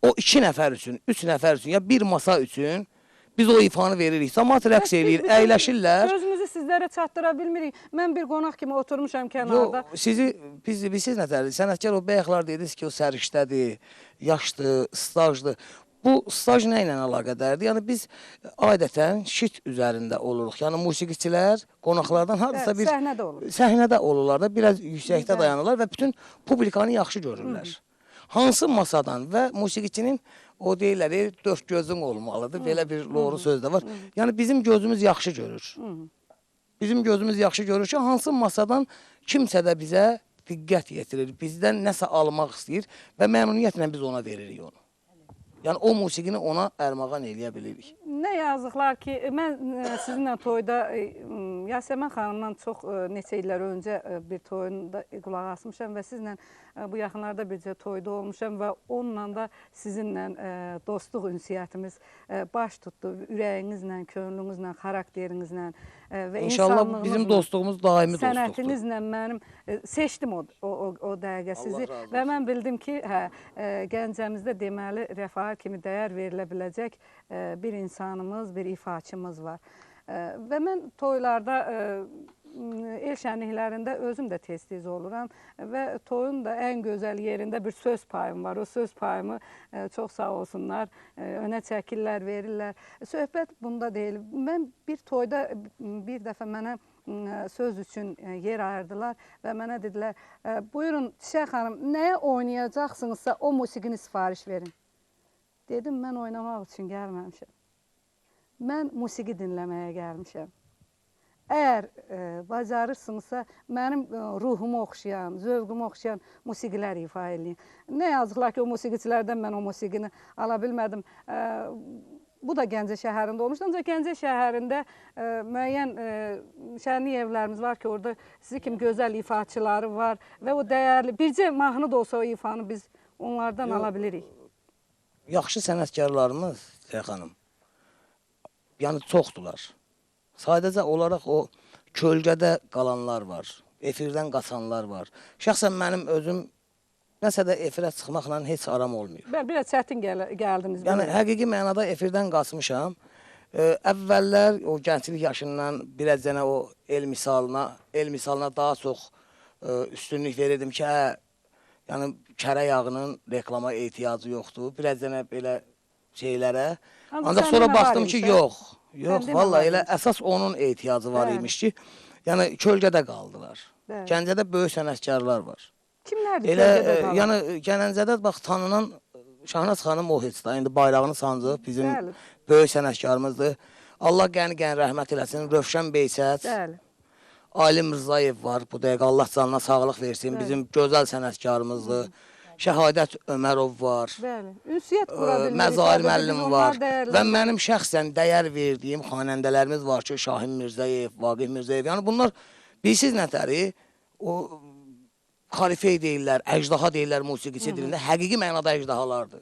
[SPEAKER 2] O 2 nəfər üçün, 3 nəfər üçün, ya bir masa üçün biz o ifanı veririk. Cəmaət rəqs eləyir, əyləşirlər.
[SPEAKER 1] Sözümüzü sizlərə çatdıra bilmirik. Mən bir qonaq kimi oturmuşam kənarda.
[SPEAKER 2] Siz nətərdir? Sənətkar o bəyəklar dediniz ki, o sərişdədir, yaşdır, stajdır. Bu staj nə ilə əlaqədardır? Yəni biz adətən şit üzərində oluruq. Yəni musiqiçilər qonaqlardan hardasa bir səhnədə olurlar da, biraz yüksəkdə dayanırlar və bütün publikanı yaxşı görürlər. Hansı masadan və musiqiçinin o deyirlər, 4 gözün olmalıdır. Belə bir doğru söz də var. Yəni bizim gözümüz yaxşı görür. Bizim gözümüz yaxşı görür ki, hansı masadan kimsə də bizə diqqət yetirir, bizdən nəsə almaq istəyir və məmnuniyyətlə biz ona veririk onu. Yəni o musiqini ona ərmağan eləyə bilirik.
[SPEAKER 1] Nə yazıqlar ki, mən sizinlə toyda Yasəmən xanımdan çox neçə illər öncə bir toyunda qulaq asmışam və sizlə bu yaxınlarda bircə toyda olmuşam və onunla da sizinlə dostluq ünsiyyətimiz baş tutdu. Ürəyinizlə, könlünüzlə, xarakterinizlə və
[SPEAKER 2] İnşallah bizim dostluğumuz daimi dostluqdur.
[SPEAKER 1] Sənətinizlə mənim seçdim o dəqiqə sizi və mən bildim ki, Gəncəmizdə deməli Rəfail kimi dəyər verilə biləcək bir insanımız, bir ifaçımız var. Və mən toylarda, el şənliklərində özüm də tez-tez oluram və toyun da ən gözəl yerində bir söz payım var. O söz payımı çox sağ olsunlar, önə çəkirlər, verirlər. Söhbət bunda deyil. Mən bir toyda bir dəfə mənə söz üçün yer ayırdılar və mənə dedilər, buyurun Çiçək xanım, nəyə oynayacaqsınızsa o musiqini sifariş verin. Dedim, mən oynamaq üçün gəlməmişəm. Mən musiqi dinləməyə gəlmişəm. Əgər bacarırsınızsa, mənim ruhumu oxşayan, zövqümü oxşayan musiqilər ifa edin. Nə yazıqlar ki, o musiqiçilərdən mən o musiqini ala bilmədim. Bu da Gəncə şəhərində olmuşdu. Ancaq Gəncə şəhərində müəyyən şənlik evlərimiz var ki, orada sizi kimi gözəl ifaçıları var və o dəyərli, bircə mahnı da olsa o ifanı biz onlardan ala bilirik.
[SPEAKER 2] Yaxşı sənətkarlarımız, Çiçək xanım, yəni çoxdular. Sadəcə olaraq o kölgədə qalanlar var, efirdən qaçanlar var. Şəxsən mənim özüm nəsə də efirə çıxmaqla heç aram olmuyor.
[SPEAKER 1] Biraz çətin gəldiniz.
[SPEAKER 2] Yəni həqiqi mənada efirdən qaçmışam. Əvvəllər o gənclik yaşından biraz dənə o el misalına daha çox üstünlük verirdim ki, yəni kərə yağının reklama ehtiyacı yoxdur. Biraz dənə belə şeylərə. Ancaq sonra baxdım ki, yox, vallahi elə əsas onun ehtiyacı var imiş ki, yəni kölgədə qaldılar. Gəncədə böyük sənətkarlar var.
[SPEAKER 1] Kimlərdir kölgədə qalan?
[SPEAKER 2] Yəni Gəncədə bax tanınan Şahnaz xanım o heç da, indi bayrağını sancıq, bizim böyük sənətkarımızdır. Allah qəni-qəni rəhmət eləsin, Rövşən Beysət, Ali Mirzayev var, bu dəqiqə Allah canına sağlıq versin, bizim gözəl sənətkarımızdır. Şəhadət Ömərov var, Məzahir müəllim var və mənim şəxsən dəyər verdiyim xanəndələrimiz var ki, Şahin Mirzəyev, Vaqif Mirzəyev. Yəni bunlar, bilirsiniz nətəri, o xalifey deyirlər, əcdaha deyirlər musiqiçi dilində, həqiqi mənada əcdahalardır.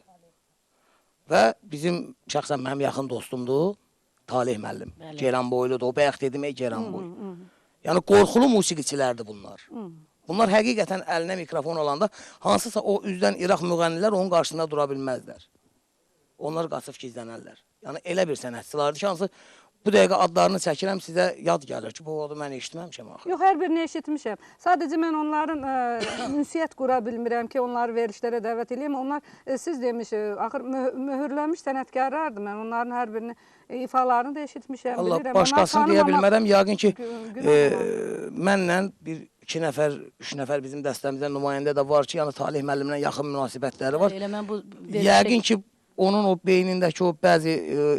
[SPEAKER 2] Və bizim şəxsən mənim yaxın dostumdur, Talih müəllim, Ceyran boyludur, o bəyək dedim, Ceyran boy. Yəni qorxulu musiqiçilərdir bunlar. Bunlar həqiqətən əlinə mikrofon olanda hansısa o üzdən İraq müğənnilər onun qarşısında dura bilməzlər. Onlar qaçıb gizlənərlər. Yəni elə bir sənətçilərdir ki, hansı bu dəqiqə adlarını çəkirəm, sizə yad gəlir ki, bu adı mən eşitməmişəm axı.
[SPEAKER 1] Yox, hər birini eşitmişəm. Sadəcə mən onların ünsiyyət qura bilmirəm ki, onları verilişlərə dəvət edeyim. Onlar, siz demiş, axır möhürlənmiş sənətkarlardır. Mən onların hər birini ifalarını da eşitmişəm.
[SPEAKER 2] Allah
[SPEAKER 1] bilirəm.
[SPEAKER 2] başqasını deyə bilmərəm. Yəqin ki, mənlə bir, 2 nəfər, 3 nəfər bizim dəstəmizdən nümayəndə də var ki, yəni Talih müəllimlə yaxın münasibətləri var.
[SPEAKER 3] Elə mən bu
[SPEAKER 2] Yəqin ki, onun o beynindəki o bəzi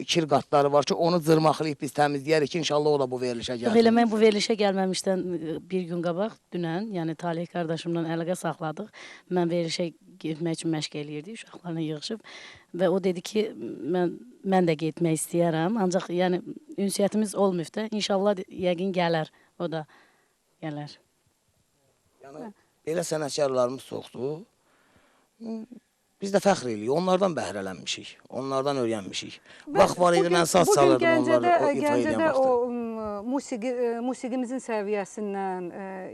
[SPEAKER 2] kir qatları var ki, onu cırmaqlayıb biz təmizləyərik ki, inşallah o da bu verilişə
[SPEAKER 3] Yox,
[SPEAKER 2] gəlsin.
[SPEAKER 3] elə mən bu verilişə gəlməmişdən bir gün qabaq, dünən, yəni Talih qardaşımla əlaqə saxladıq. Mən verilişə getmək üçün məşq eləyirdik, uşaqlarla yığışıb və o dedi ki, mən də getmək istəyərəm, ancaq yəni ünsiyyətimiz olmayıb da, inşallah yəqin gələr, o da gələr.
[SPEAKER 2] Yəni, elə sənətkarlarımız çoxdur. Biz də fəxr eləyirik, onlardan bəhrələnmişik, onlardan öyrənmişik. Vaxt var idi, mən saz çalırdım onlarla o ifa edən
[SPEAKER 1] Gəncədə o
[SPEAKER 2] vaxtda.
[SPEAKER 1] musiqimizin səviyyəsindən,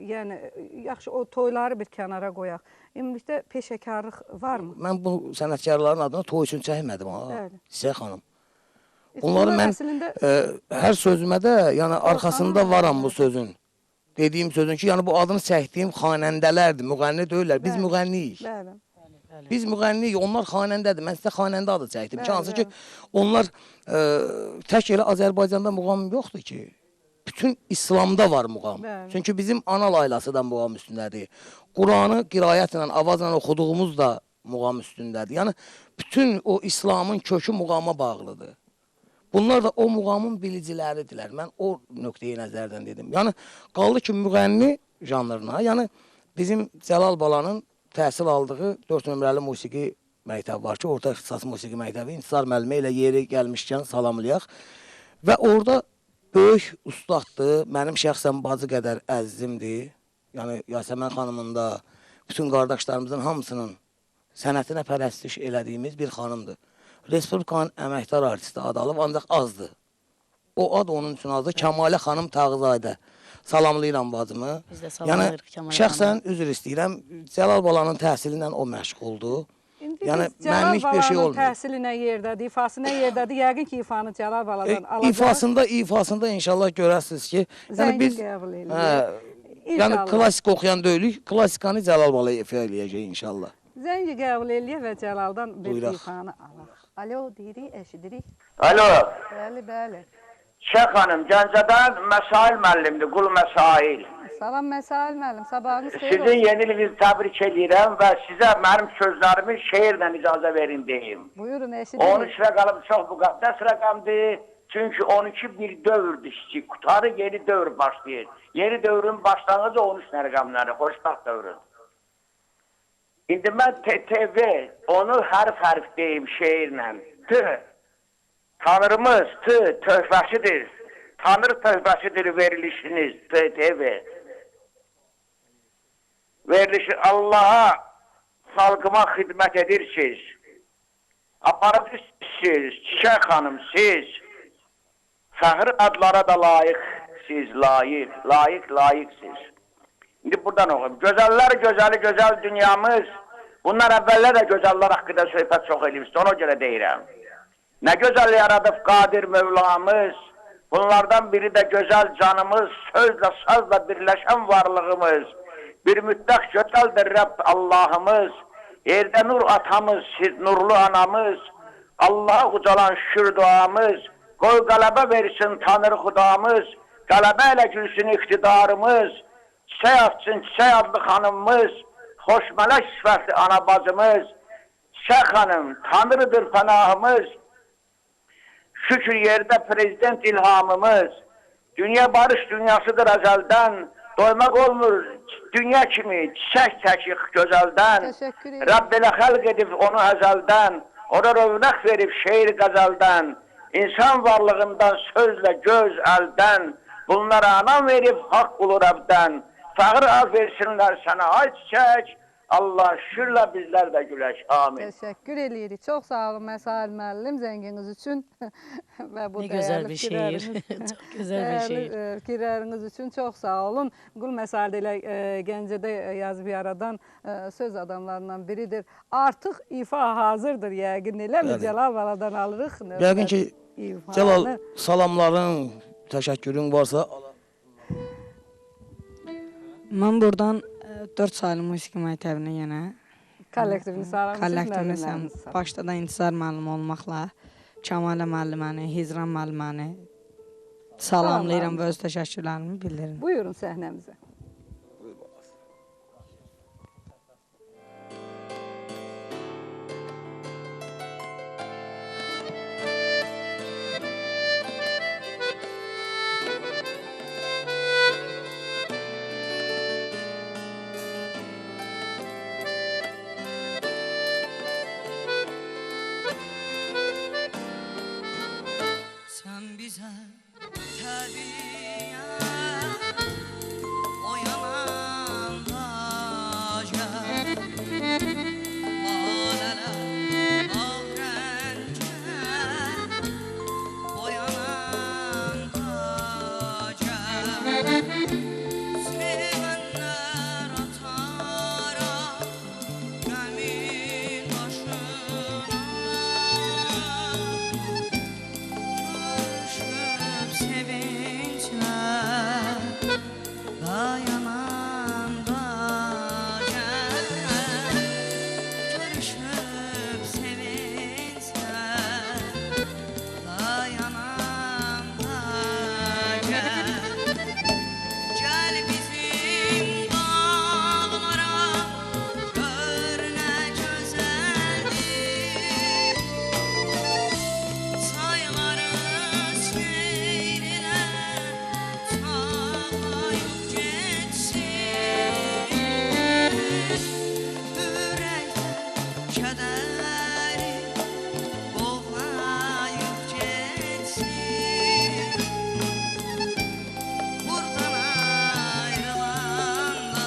[SPEAKER 1] yəni yaxşı o toyları bir kənara qoyaq. Ümumilikdə peşəkarlıq varmı?
[SPEAKER 2] Mən bu sənətkarların adına toy üçün çəkmədim ha,
[SPEAKER 1] Bəli.
[SPEAKER 2] Sizə xanım. Onları mən hər sözümə də, yəni arxasında varam bu sözün. Dediyim sözün ki, yəni bu adını çəkdiyim xanəndələrdir, müğənni deyirlər, biz müğənniyik.
[SPEAKER 1] Bəli.
[SPEAKER 2] Biz müğənniyik, onlar xanəndədir. Mən sizə xanəndə adı çəkdim. Hansı ki, onlar tək elə Azərbaycanda muğam yoxdur ki. Bütün İslamda var muğam. Çünki bizim ana laylası da muğam üstündədir. Quranı qirayətlə, avazla oxuduğumuz da muğam üstündədir. Yəni, bütün o İslamın kökü muğama bağlıdır. Bunlar da o muğamın biliciləridirlər. Mən o nöqteyi nəzərdən dedim. Yəni, qaldı ki, müğənni janrına, yəni bizim Cəlal Balanın təhsil aldığı 4 nömrəli musiqi məktəbi var ki, orta ixtisas musiqi məktəbi, İntisar müəllimə ilə yeri gəlmişkən salamlayaq. Və orada böyük ustaddır, mənim şəxsən bacı qədər əzizimdir. Yəni, Yasəmən xanımın da, bütün qardaşlarımızın hamısının sənətinə pərəstiş elədiyimiz bir xanımdır. Respublikanın əməkdar artisti adı alıb, ancaq azdır. O ad onun üçün azdır. Kəmalə xanım Tağızadə. Salamlayıram bacımı.
[SPEAKER 3] Biz də salamlayırıq Kəmalə xanım.
[SPEAKER 2] Şəxsən üzr istəyirəm, Cəlal Balanın təhsili ilə o məşğuldur. Yəni, mənlik bir şey olmuyor.
[SPEAKER 1] Cəlal Balanın təhsili nə yerdədir, ifası nə yerdədir? Yəqin ki, ifanı Cəlal Baladan alacaq.
[SPEAKER 2] İfasında inşallah görəsiniz ki, yəni biz yəni klassik oxuyan deyilik, klassikanı Cəlal Bala ifa eləyəcək inşallah.
[SPEAKER 1] Zəngi qəbul eləyək və Cəlaldan bir ifanı alaq. Alo, deyirik, eşidirik.
[SPEAKER 8] Alo.
[SPEAKER 1] Bəli, bəli.
[SPEAKER 8] Şeyh xanım, Gəncədən Məsail müəllimdir, Qul Məsail.
[SPEAKER 1] Salam Məsail müəllim, sabahınız xeyir olsun.
[SPEAKER 8] Sizin yeni ilinizi təbrik edirəm və sizə mənim sözlərimi şeirlə icazə verin deyim.
[SPEAKER 1] Buyurun, eşidirik.
[SPEAKER 8] 13 rəqəm çox müqəddəs rəqəmdir. Çünki 12 bir dövrdür ki, qutarı yeni dövr başlayır. Yeni dövrün başlanğıcı 13 rəqəmləri, xoşbəxt dövrün. İndi mən TTV, onu hərf deyim şeirlə. Tanrımız töhfəsidir. Tanrı töhfəsidir verilişiniz TTV. Verilişi Allah'a, xalqıma xidmət edirsiniz. Aparıcı siz, Çiçək xanım siz. Fəxri adlara da layiq siz, layiq siz. İndi buradan oxuyum. Gözəllər gözəli gözəl dünyamız. Bunlar əvvəllər də gözəllər haqqında söhbət çox eləyibdir, ona görə deyirəm. Nə gözəl yaradıb qadir Mövlamız, bunlardan biri də gözəl canımız, sözlə, sazla birləşən varlığımız, bir müddət gözəldir Rəbb Allahımız, yerdə nur atamız, siz nurlu anamız, Allah'a ucalan şükür duamız, qoy qələbə versin Tanrı Xudamız, qələbə ilə gülsün iqtidarımız, çiçək açsın çiçək adlı xanımımız, xoşmələk sifətli ana bacımız, Çiçək xanım, Tanrıdır pənahımız, şükür yerdə prezident ilhamımız, dünya barış dünyasıdır əzəldən, doymaq olmur dünya kimi çiçək çəkik gözəldən, Rəbb elə xəlq edib onu əzəldən, ona rövnəq verib şeir qəzəldən, insan varlığından sözlə göz əldən, bunlara anam verib haqq qulu Rəbdən, fəxr az versinlər sənə ay çiçək, Allah şükürlə bizlər də gülək. Amin.
[SPEAKER 1] Təşəkkür edirik. Çox sağ olun Məsail müəllim zənginiz üçün və bu
[SPEAKER 3] dəyərli fikirləriniz, çox gözəl bir şeir.
[SPEAKER 1] Fikirləriniz üçün çox sağ olun. Qul Məsail elə Gəncədə yazıb yaradan söz adamlarından biridir. Artıq ifa hazırdır yəqin, eləmi? Cəlal Baladan alırıq.
[SPEAKER 2] Yəqin ki, Cəlal,
[SPEAKER 1] İfalı.
[SPEAKER 2] salamların, təşəkkürün varsa
[SPEAKER 9] Mən buradan 4 saylı musiqi məktəbinə yenə
[SPEAKER 1] Kollektivini salamlayırsınız,
[SPEAKER 9] kollektivini
[SPEAKER 1] müəllimlərinizi salam.
[SPEAKER 9] başda da intizar müəllimi olmaqla Kəmalə müəlliməni, Hizran müəlliməni salamlayıram və öz təşəkkürlərimi bildirirəm.
[SPEAKER 1] Buyurun səhnəmizə.
[SPEAKER 6] Sen bize tabiat oyanan taca Laleler ahrence oyanan taca Sevenler atara Gamin başına Görüşüp sevinçle dayanan baca Görüşüp sevinçle dayanan baca Gel bizim dağlara gör ne güzeldir Sayıları seyrine sağlayıp geçsin Yürekte kederi boğlayıp geçsin Buradan ayrılanda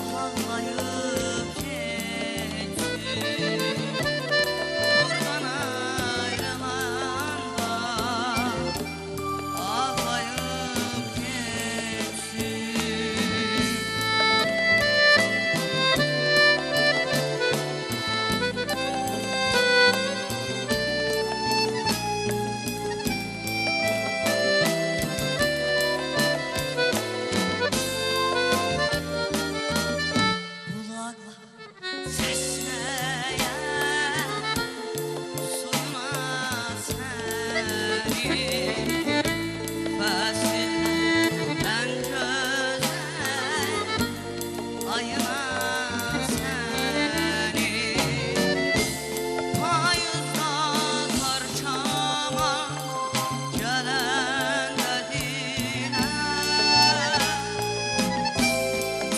[SPEAKER 6] ağlayıp geçsin Buradan ayrılanda ağlayıp geçsin Kulaklar sesleyen Suyuna seni Fasilden güzel Ayına seni Payızda karşıma Gelen dediler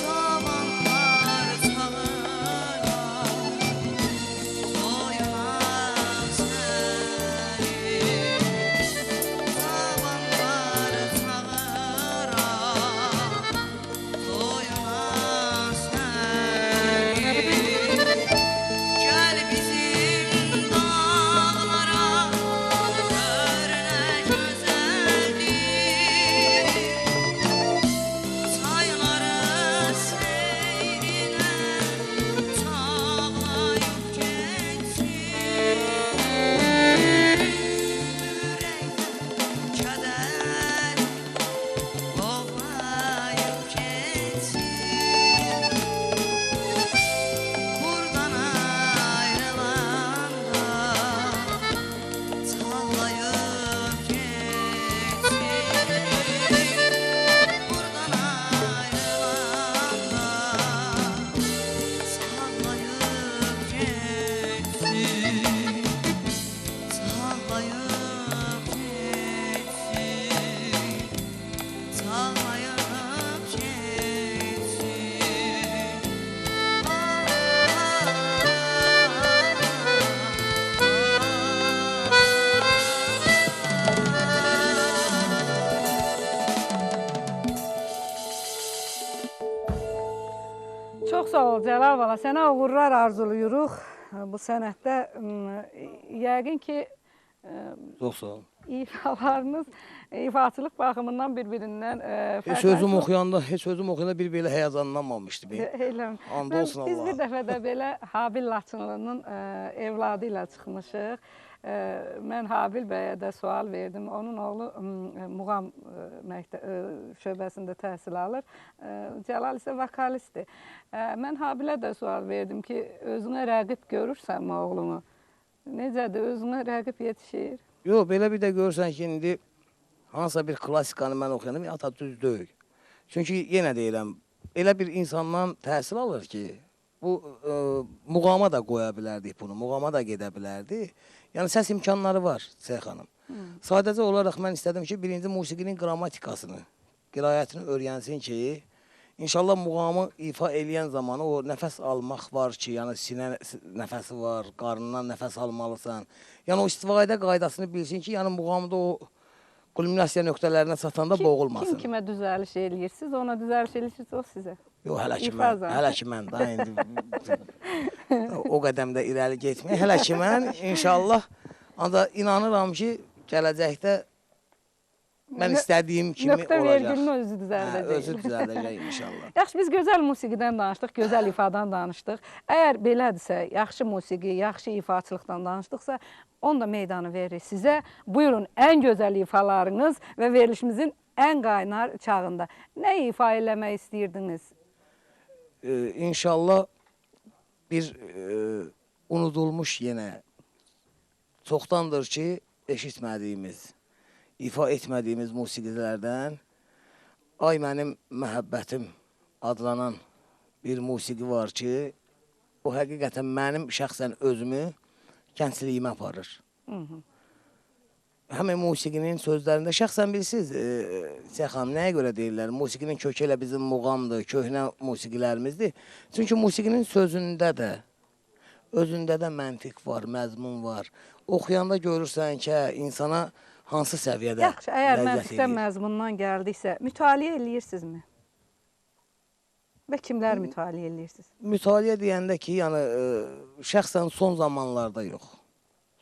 [SPEAKER 6] Tavanlar sağına Soyuna seni Tavanlar sağıra Soyuna seni Gel bizim dağlara Gör ne güzeldir Sayıları seyrine sağlayıp geçsin Yürekte keder boğlayıp geçsin Buradan ayrılanda sallayıp geçsin Buradan ayrılanda sallayıp geçsin Sallayıp geçsin Sallayıp geçsin
[SPEAKER 1] Çox sağ ol Cəlal bala. Sənə uğurlar arzulayırıq bu sənətdə. Yəqin ki
[SPEAKER 2] Çox sağ olun.
[SPEAKER 1] İfalarınız ifaçılıq baxımından bir-birindən
[SPEAKER 2] Heç özüm oxuyanda bir belə həyəcanlanmamışdım.
[SPEAKER 1] Elə.
[SPEAKER 2] And olsun
[SPEAKER 1] Biz bir
[SPEAKER 2] Allah.
[SPEAKER 1] dəfə də belə Habil Laçınlının evladı ilə çıxmışıq. Mən Habil bəyə də sual verdim. Onun oğlu muğam şöbəsində təhsil alır. Cəlal isə vokalistdir. Mən Habilə də sual verdim ki, özünə rəqib görürsənmi oğlunu? Necədir, özünə rəqib yetişir?
[SPEAKER 2] Yox, belə bir də görürsən ki, indi hansısa bir klassikanı mən oxuyanım, ata düz deyil. Çünki yenə deyirəm, elə bir insandan təhsil alır ki, bu muğama da qoya bilərdik bunu, muğama da gedə bilərdi. Yəni səs imkanları var, Seyx xanım. Sadəcə olaraq mən istədim ki, birinci musiqinin qrammatikasını, qiraətini öyrənsin ki, İnşallah muğamı ifa eləyən zamanı o nəfəs almaq var ki, yəni sinə nəfəsi var, qarnından nəfəs almalısan. Yəni o istifadə qaydasını bilsin ki, yəni muğamda o kulminasiya nöqtələrinə çatanda boğulmasın.
[SPEAKER 1] Kim kimə düzəliş eləyirsiniz, ona düzəliş eləyirsiniz, o sizə.
[SPEAKER 2] Yox, hələ ki mən da indi o qədəmdə irəli getməyək. Hələ ki mən inşallah, ancaq inanıram ki, gələcəkdə mən istədiyim kimi olacaq.
[SPEAKER 1] Nöqtə vergülünü özü düzəldəcək.
[SPEAKER 2] Özü düzəldəcək inşallah.
[SPEAKER 1] Yaxşı, biz gözəl musiqidən danışdıq, gözəl ifadan danışdıq. Əgər belədirsə, yaxşı musiqi, yaxşı ifaçılıqdan danışdıqsa, onu da meydanı veririk sizə. Buyurun, ən gözəl ifalarınız və verilişimizin ən qaynar çağında. Nə ifa eləmək istəyirdiniz?
[SPEAKER 2] İnşallah bir unudulmuş yenə çoxdandır ki, eşitmədiyimiz, ifa etmədiyimiz musiqilərdən Ay Mənim Məhəbbətim adlanan bir musiqi var ki, o həqiqətən mənim şəxsən özümü gəncliyimə aparır. Həmin musiqinin sözlərində şəxsən bilirsiniz, Seyx xanım, nəyə görə deyirlər? Musiqinin kökü elə bizim muğamdır, köhnə musiqilərimizdir. Çünki musiqinin sözündə də, özündə də məntiq var, məzmun var. Oxuyanda görürsən ki, insana hansı səviyyədə
[SPEAKER 1] Yaxşı, əgər məntiqdən məzmundan gəldiksə, mütaliə eləyirsinizmi? Və kimlər mütaliə eləyirsiniz?
[SPEAKER 2] Mütaliə deyəndə ki, yəni şəxsən son zamanlarda yox.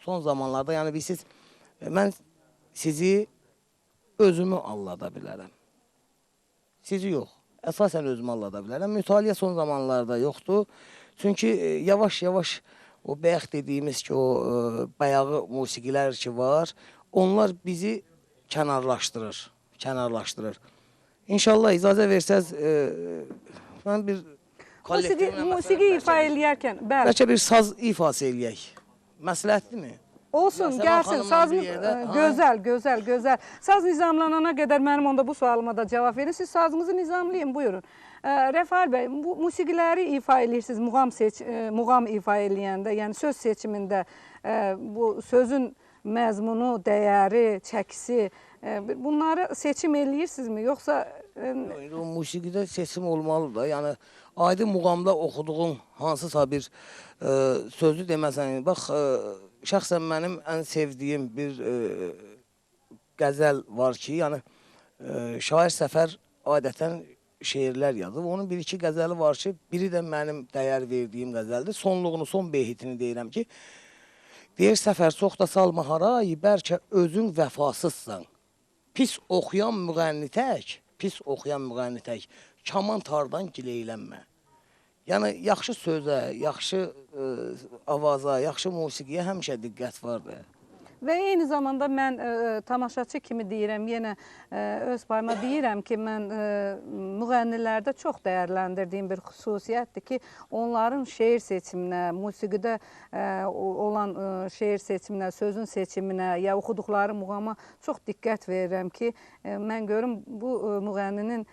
[SPEAKER 2] Son zamanlarda, yəni bilirsiniz, mən sizi özümü allada bilərəm. Sizi yox, əsasən özümü allada bilərəm. Mütaliə son zamanlarda yoxdur. Çünki yavaş-yavaş o bayaq dediyimiz ki, o bayağı musiqilər ki var, onlar bizi kənarlaşdırır. İnşallah icazə versəz, mən bir
[SPEAKER 1] musiqi ifa eləyərkən, bəli.
[SPEAKER 2] Bəlkə bir saz ifası eləyək. Məsləhətdirmi?
[SPEAKER 1] Olsun, gəlsin. Sazınız gözəl. Saz nizamlanana qədər mənim onda bu sualıma da cavab verin. Siz sazınızı nizamlayın, buyurun. Rəfal bəy, bu musiqiləri ifa eləyirsiniz, muğam ifa eləyəndə, yəni söz seçimində bu sözün məzmunu, dəyəri, çəkisi, bunları seçim eləyirsinizmi, yoxsa...
[SPEAKER 2] Musiqidə seçim olmalı da, yəni aydın muğamda oxuduğum hansısa bir sözü deməsən, bax, şəxsən mənim ən sevdiyim bir qəzəl var ki, yəni Şair Səfər adətən şeirlər yazıb. Onun bir-iki qəzəli var ki, biri də mənim dəyər verdiyim qəzəldir. Sonluğunu, son beyhitini deyirəm ki, deyir Səfər, çox da salma harayı, bəlkə özün vəfasızsan. Pis oxuyan müğənni tək, kaman tardan gileylənmə. Yəni, yaxşı sözə, yaxşı avaza, yaxşı musiqiyə həmişə diqqət vardır.
[SPEAKER 1] Və eyni zamanda mən tamaşaçı kimi deyirəm, yenə öz payıma deyirəm ki, mən müğənnilərdə çox dəyərləndirdiyim bir xüsusiyyətdir ki, onların şeir seçiminə, musiqidə olan şeir seçiminə, sözün seçiminə, ya oxuduqları muğama çox diqqət verirəm ki, mən görüm bu müğənninin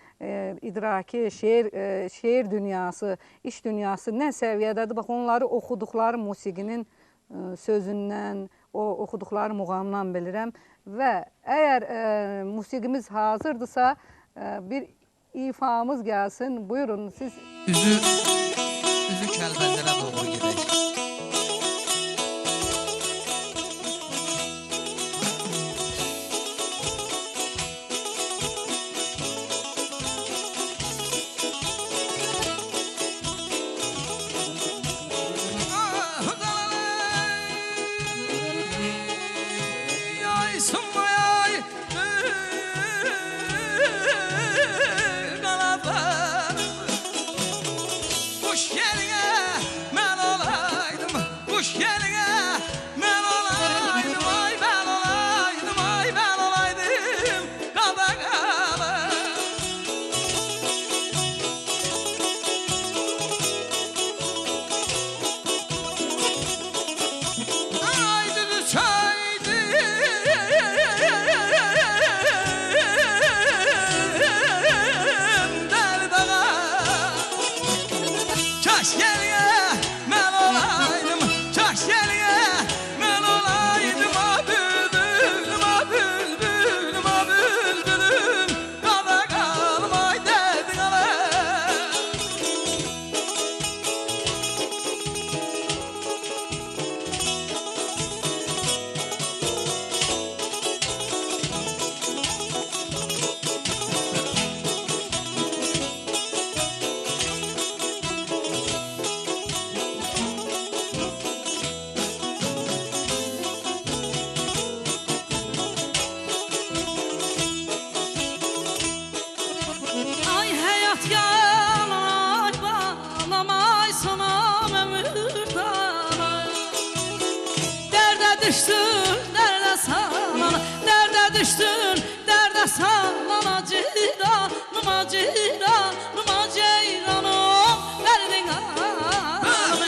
[SPEAKER 1] idraki, şeir dünyası, iş dünyası nə səviyyədədir? Bax, onları oxuduqları musiqinin sözündən, o oxuduqları muğamdan bilirəm və əgər musiqimiz hazırdırsa, bir ifamız gəlsin. Buyurun, siz...
[SPEAKER 10] Üzü Kəlbəzərə doğru gedək.
[SPEAKER 4] sunmay ay kanatlar kuş yerine ben olaydım kuş yerine ben olaydım ay ben olaydım ay ben olaydım kada kada ay düdü çaydı deli dağa Kaş geliye ben olaydım Kaş geliye ben olaydım a bülbülüm a bülbülüm a bülbülüm kada kalmay derdin ala
[SPEAKER 6] Ay hayat yalan bağlamay sonam ömürden Derde düştün derde salan Derde düştün derde salan Acıdanım acıdanım acıdanım Derdin ağlamay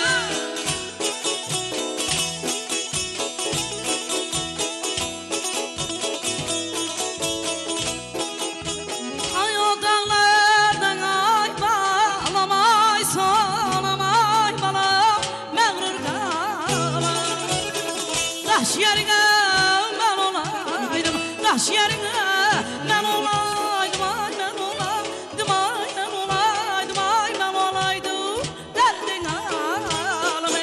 [SPEAKER 6] Ay o dağlardan ay bağlamay sonam ay balam Məğrur qalam Daş yerine mən olaydım Daş yerine mən olaydım Ay mən olaydım Ay mən olaydım Ay mən olaydım Dərdin ağlam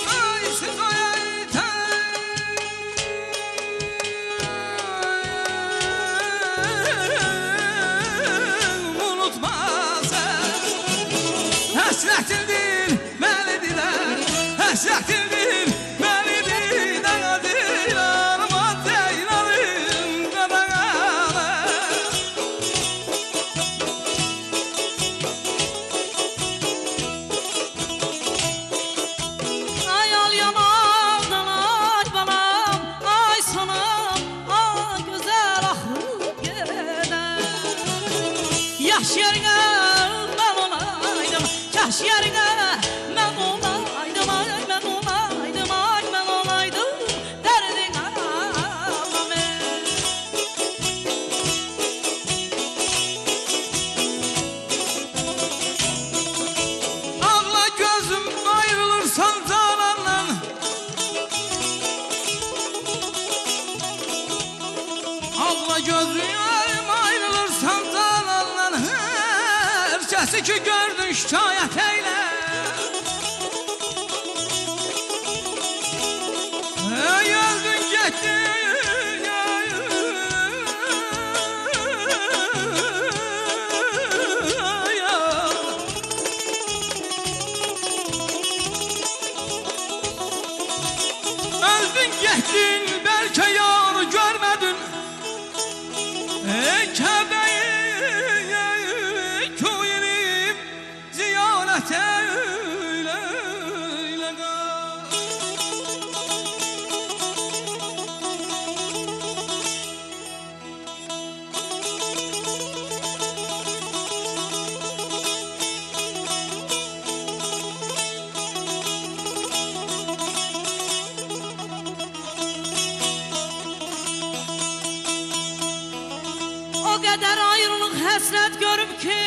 [SPEAKER 4] Ay siz o yaytan unutmazsan Həsrətindir məni dilər Həsrətindir məni dilər Dilərim deylərim qadağalar
[SPEAKER 6] Ay al yanağından ay balam Ay sanam ay güzel akıp gelen Yaş yerine ben olaydım Yaş yerine ben olaydım Ay ben olaydım Ay ben olaydım Derdin ağlam
[SPEAKER 4] Ağla gözüm ayrılırsan canandan Ağla gözüm ayrılırsan canandan Herkesi ki gördün şikayet eyle Ey öldün gittin Öldün getdin belki yarı görmedin Kəbəyi köyünüm ziyaret eyle
[SPEAKER 6] qədər ayrılıq həsrət görüb ki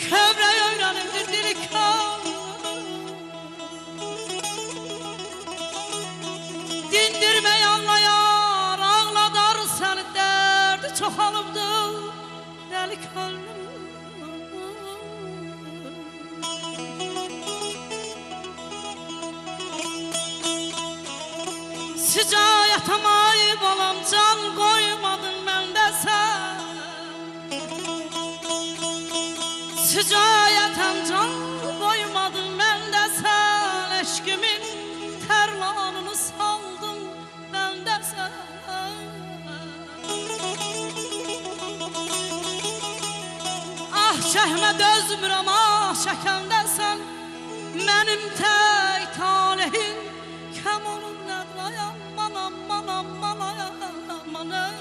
[SPEAKER 6] Kövrək öyrənimdir dili kal Şicayətim ay balam can qoymadın məndə sən Şicayətim can qoymadın məndə sən Eşkimin tərlanını saldım məndə sən Ah şəhmə dözmürəm ah şəkəndə sən Mənim tək talihim kəm olub nəqlayam manam manam manayam manam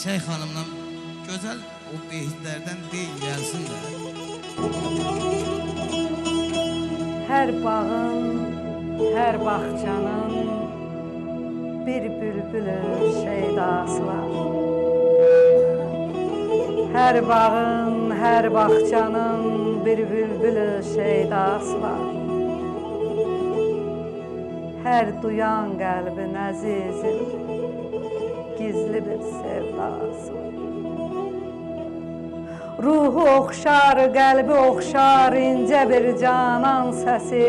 [SPEAKER 10] Şeyh xanımla gözəl o beyitlərdən deyil gəlsin də.
[SPEAKER 1] Hər bağın, hər bağçanın bir bülbülü şeydası var. Hər bağın, hər bağçanın bir bülbülü şeydası var. Hər duyan qəlbin əzizim gizli bir sevdası var. Ruhu oxşar, qəlbi oxşar incə bir canan səsi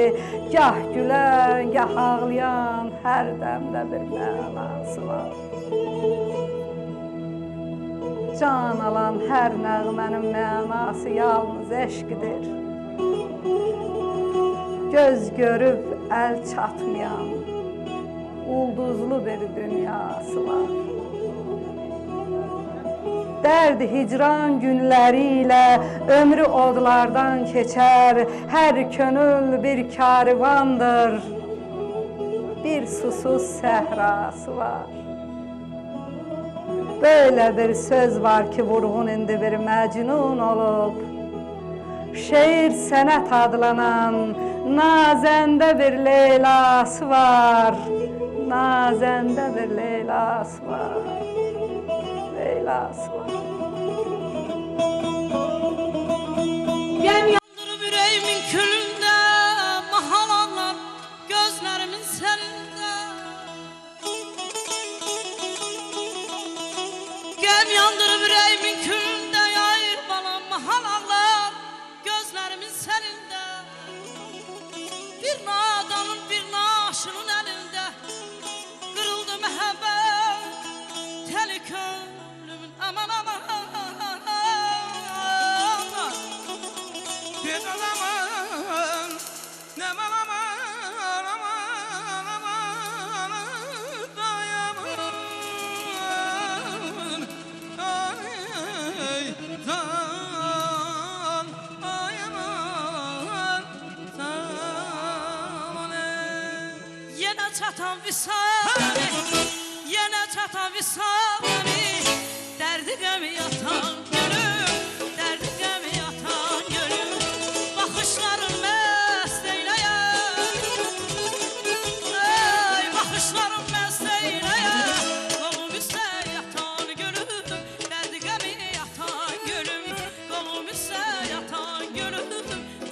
[SPEAKER 1] Gah gülən, gah ağlayan hər dəmdə bir mənası var. Can alan hər nəğmənin mənası yalnız eşqidir. Göz görüb əl çatmayan ulduzlu bir dünyası var. Dərd hicran günləri ilə ömrü odlardan keçər. Hər könül bir karivandır, bir susuz səhrası var. Böyle bir söz var ki vurğun indi bir məcnun olub. Şeir sənət adlanan nazəndə bir leylası var. Nazəndə bir leylası var. Leylası var.
[SPEAKER 6] Gəm yandırıb ürəyimin külündə mahalanlar gözlərimin sənində Gəm yandırıb ürəyimin külündə yay balam mahalanlar gözlərimin sənində Bir nadanın bir naşının əlində qırıldı məhəbbət təli könlümün aman aman
[SPEAKER 4] Bir aman, ne aman aman aman aman dayaman ay zan ay aman zaman
[SPEAKER 6] Yenə çatan visali, yenə çatan visali Dərdi qəmi yatan gönül, dərdi qəmi yatan gönül Baxışların məst eyləyər Ey, baxışların məst eyləyər Qolum üstə yatan gönül, dərdi qəmi yatan gönül Qolum üstə yatan gönül,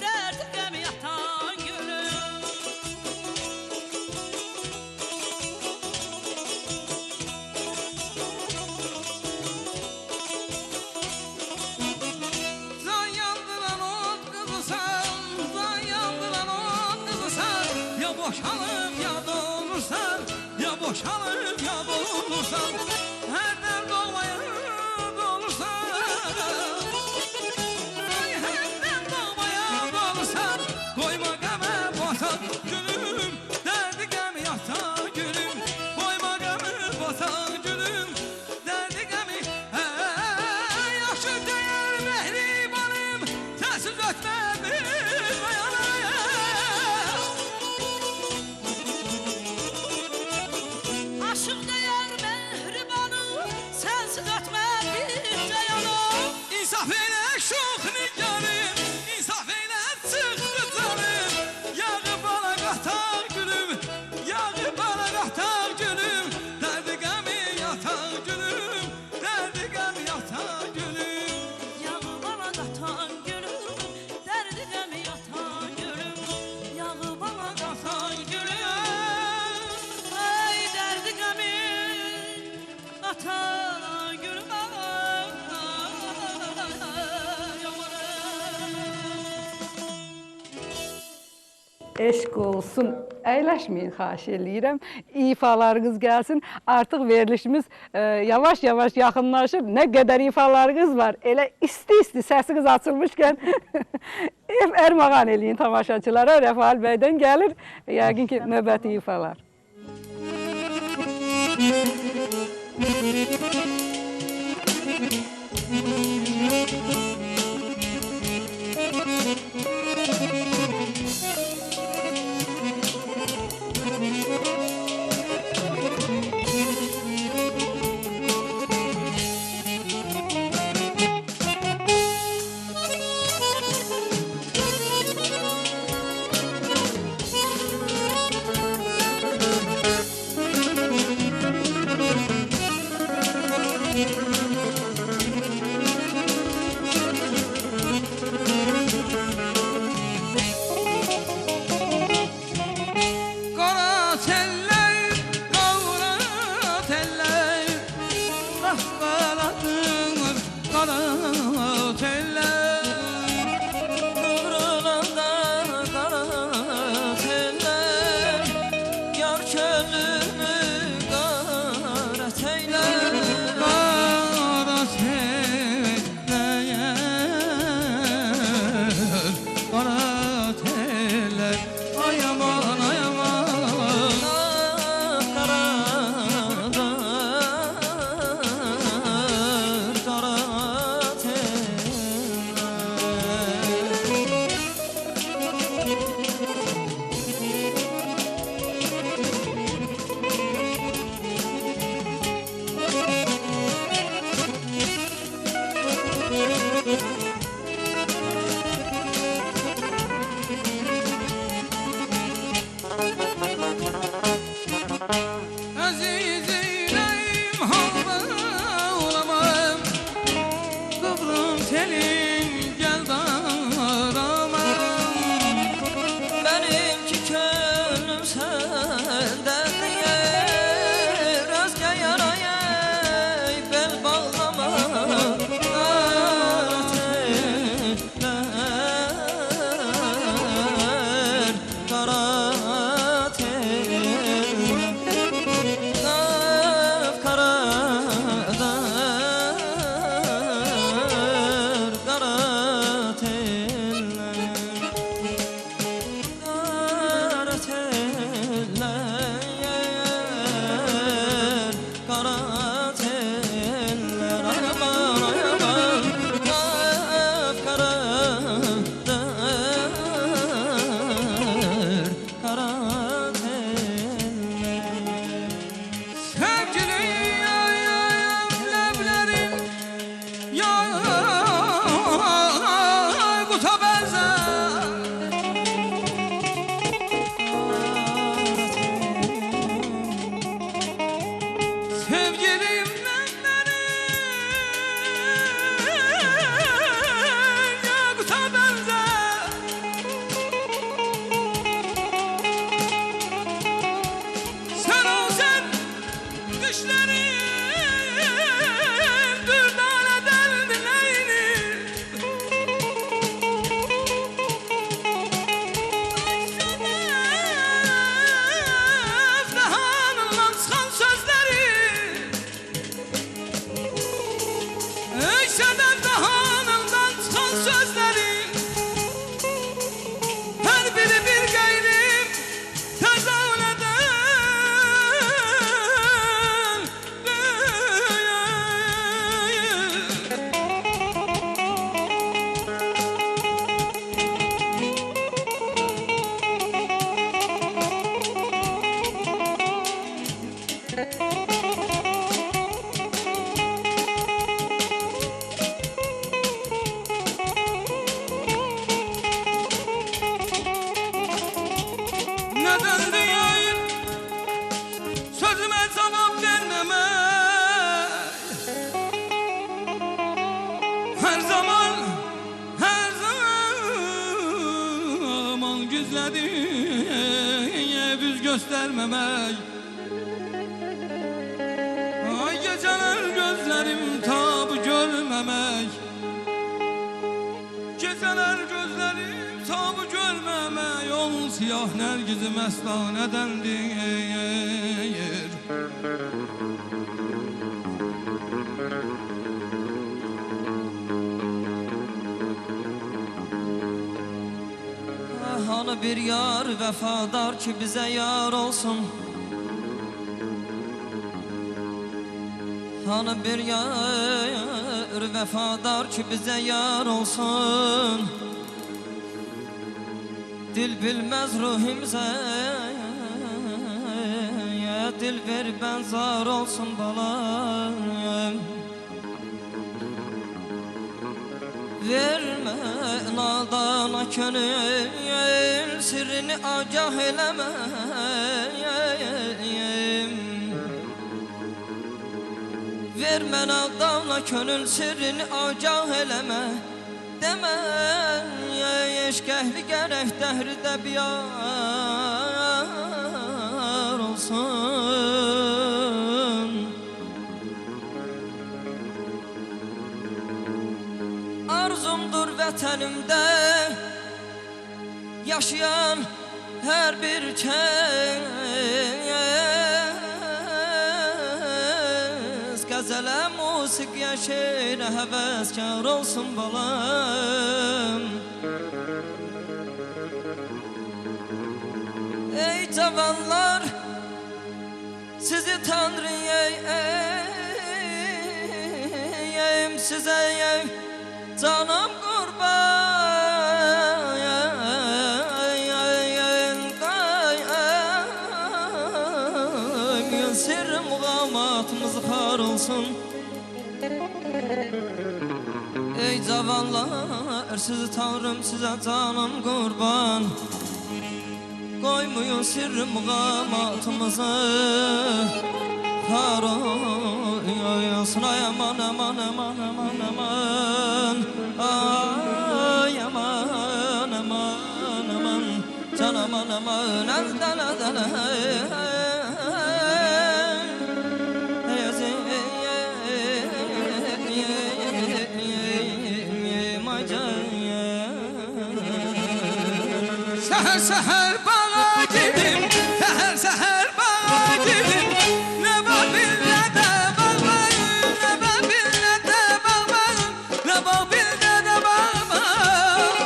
[SPEAKER 6] dərdi qəmi yatan gönül
[SPEAKER 4] Zan yandıran ot kızısan, zan yandıran ot kızısan Ya boşalıp ya dolursan, ya boşalıp ya dolursan Herden doğmaya dolursan Ay herden doğmaya dolursan Koyma qəmə batan gülüm, derdi qəmi yatan gülüm Koyma qəmə batan gülüm, derdi qəmi Hey yaxşı deyər mehribanım, səsiz ötmə bir bayanım
[SPEAKER 6] Aşıq deyər mehribanım
[SPEAKER 1] eşq olsun. Əyləşməyin, xahiş eləyirəm. İfalarınız gəlsin. Artıq verilişimiz yavaş-yavaş yaxınlaşır. Nə qədər ifalarınız var. Elə isti-isti səsiniz açılmışkən ərmağan eləyin tamaşaçılara. Rəfail bəydən gəlir. Yəqin ki, növbəti ifalar.
[SPEAKER 4] göstermemek. Ay geceler gözlerim tabu görmemek. Geceler gözlerim tabu görmemek. Yol siyah ah nərgizi məstanədəndir.
[SPEAKER 11] Hani bir yar vəfadar ki bizə yar olsun. Hani bir yar vəfadar ki bizə yar olsun. Dil bilməz ruhimizə, dil ver bənzar olsun balam. Vermə nadana könül, sirrini agah eləmə. Vermə nadana könül, sirrini agah eləmə. Demə, eşq əhli gərək dəhridə biyar olsun. Arzumdur vətənimdə yaşayan hər bir kəs, qəzələ, musiqiyə, şeirə həvəskar olsun balam. Ey cavanlar, sizi Tanrıyəm sizə, canım qurban, sirrim muğamatımız par olsun. Ey cavanlar, sizi Tanrım sizə canım qurban, qoymayın sirrim muğamatımızı par olsun. Ay aman aman aman aman aman, ay aman aman aman, can aman aman, elden elden
[SPEAKER 4] Seher seher bağa girdim, seher seher bağa girdim. Ne babil ne de bağlarım, ne babil ne de bağlarım, ne babil ne de bağlarım.